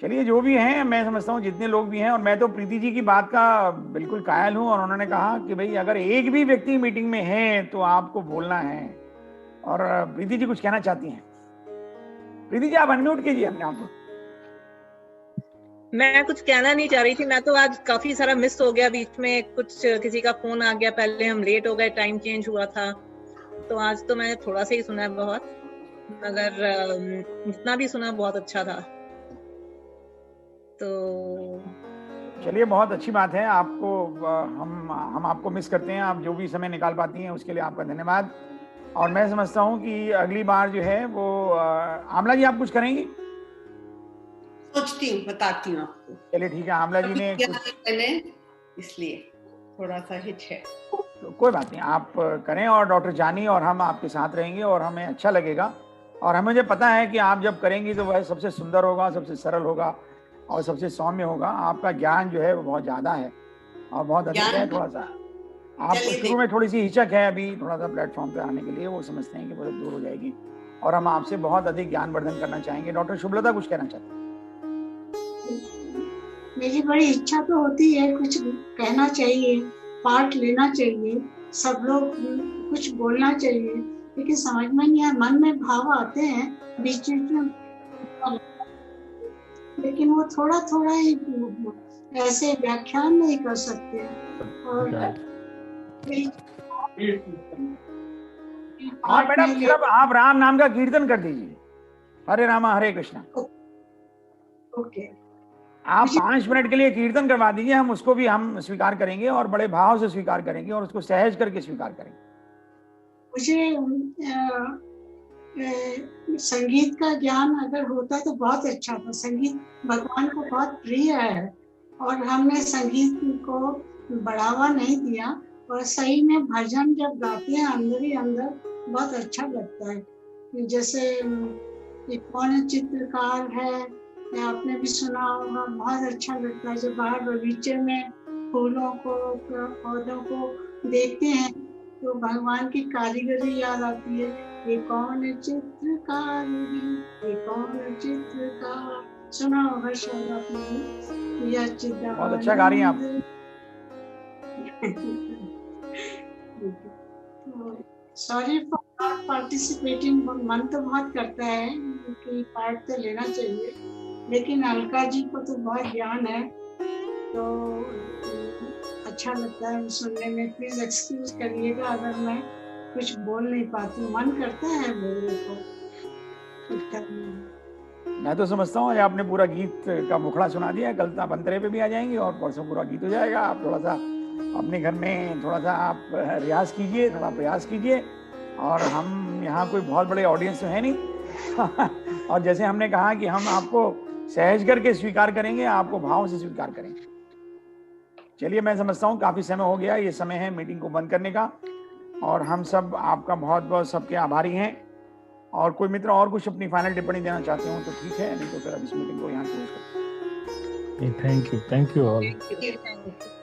चलिए, जो भी हैं, मैं समझता हूँ जितने लोग भी हैं, और मैं तो प्रीति जी की बात का बिल्कुल कायल हूँ, और उन्होंने कहा कि भाई अगर एक भी व्यक्ति मीटिंग में है तो आपको बोलना है। और प्रीति जी कुछ कहना चाहती हैं? प्रीति जी आप अनम्यूट कीजिए अपने आप को। मैं कुछ कहना नहीं चाह रही थी, मैं तो आज काफी सारा मिस हो गया, बीच में कुछ किसी का फोन आ गया, पहले हम लेट हो गए, टाइम चेंज हुआ था, तो आज तो मैंने थोड़ा सा ही सुना है बहुत, मगर जितना भी सुना बहुत अच्छा था। तो चलिए, बहुत अच्छी बात है। आपको हम आपको मिस करते हैं। आप जो भी समय निकाल पाती हैं उसके लिए आपका धन्यवाद। और मैं समझता हूँ कि अगली बार जो है वो आमला जी आप कुछ करेंगी? सोचती हूँ, बताती हूँ आपको। चलिए ठीक है। आमला जी ने पहले इसलिए थोड़ा सा हिच है, तो कोई बात नहीं, आप करें। और डॉक्टर जानी और हम आपके साथ रहेंगे और हमें अच्छा लगेगा। और हमें मुझे पता है कि आप जब करेंगी तो वह सबसे सुंदर होगा, सबसे सरल होगा और सबसे सौम्य होगा। आपका ज्ञान जो है वो बहुत ज्यादा है और बहुत अधिक है। थोड़ा सा आपको शुरू में थोड़ी सी हिचक है अभी थोड़ा सा प्लेटफॉर्म पे आने के लिए, वो समझते हैं कि बहुत दूर हो जाएगी, और हम आपसे बहुत अधिक ज्ञान वर्धन करना चाहेंगे। डॉक्टर शुभलता कुछ कहना चाहते हैं? मेरी बड़ी इच्छा तो होती है, कुछ कहना चाहिए, पार्ट लेना चाहिए, सब लोग कुछ बोलना चाहिए, लेकिन समझ में नहीं आता, मन में भाव आते हैं बीच में, लेकिन वो थोड़ा थोड़ा ही ऐसे व्याख्यान नहीं कर सकते। और मैडम सिर्फ आप राम नाम का कीर्तन कर दीजिए, हरे रामा हरे कृष्णा। ओके। आप 5 मिनट के लिए कीर्तन करवा दीजिए, हम उसको भी हम स्वीकार करेंगे और बड़े भाव से स्वीकार करेंगे और उसको सहज करके स्वीकार करेंगे। मुझे संगीत का ज्ञान अगर होता तो बहुत अच्छा था। संगीत भगवान को बहुत प्रिय है और हमने संगीत को बढ़ावा नहीं दिया, और सही में भजन जब गाते हैं अंदर ही अंदर बहुत अच्छा लगता है। जैसे एक कौन चित्रकार है, आपने भी सुना होगा, बहुत अच्छा लगता है जब बाहर बगीचे में फूलों को पौधों को देखते हैं तो भगवान की कारीगरी याद आती है। ये कौन चित्रकार, ये कौन चित्रकार, सुना होगा शायद आपने। यह चित्र बहुत अच्छा गा रही हैं आप। Sorry for not participating. मन तो बहुत करता है कि पार्ट तो लेना चाहिए, लेकिन अलका जी को तो बहुत ज्ञान है तो अच्छा लगता है सुनने में। प्लीज एक्सक्यूज करिएगा अगर मैं कुछ बोल नहीं पाती, मन करता है बोलने को। मैं तो समझता हूँ आपने पूरा गीत का मुखड़ा सुना दिया, कल आप अंतरे पे भी आ जाएंगे और परसों पूरा गीत हो जाएगा। आप थोड़ा सा अपने घर में थोड़ा सा आप रियाज कीजिए, थोड़ा प्रयास कीजिए, और हम यहाँ कोई बहुत बड़े ऑडियंस तो है नहीं और जैसे हमने कहा कि हम आपको सहज करके स्वीकार करेंगे, आपको भाव से स्वीकार करेंगे। चलिए, मैं समझता हूँ काफी समय हो गया, ये समय है मीटिंग को बंद करने का, और हम सब आपका बहुत बहुत सबके आभारी हैं। और कोई मित्र और कुछ अपनी फाइनल टिप्पणी देना चाहते हो तो ठीक है, नहीं तो फिर अब इस मीटिंग को यहाँ क्लोज करते हैं। Thank you all. Thank you.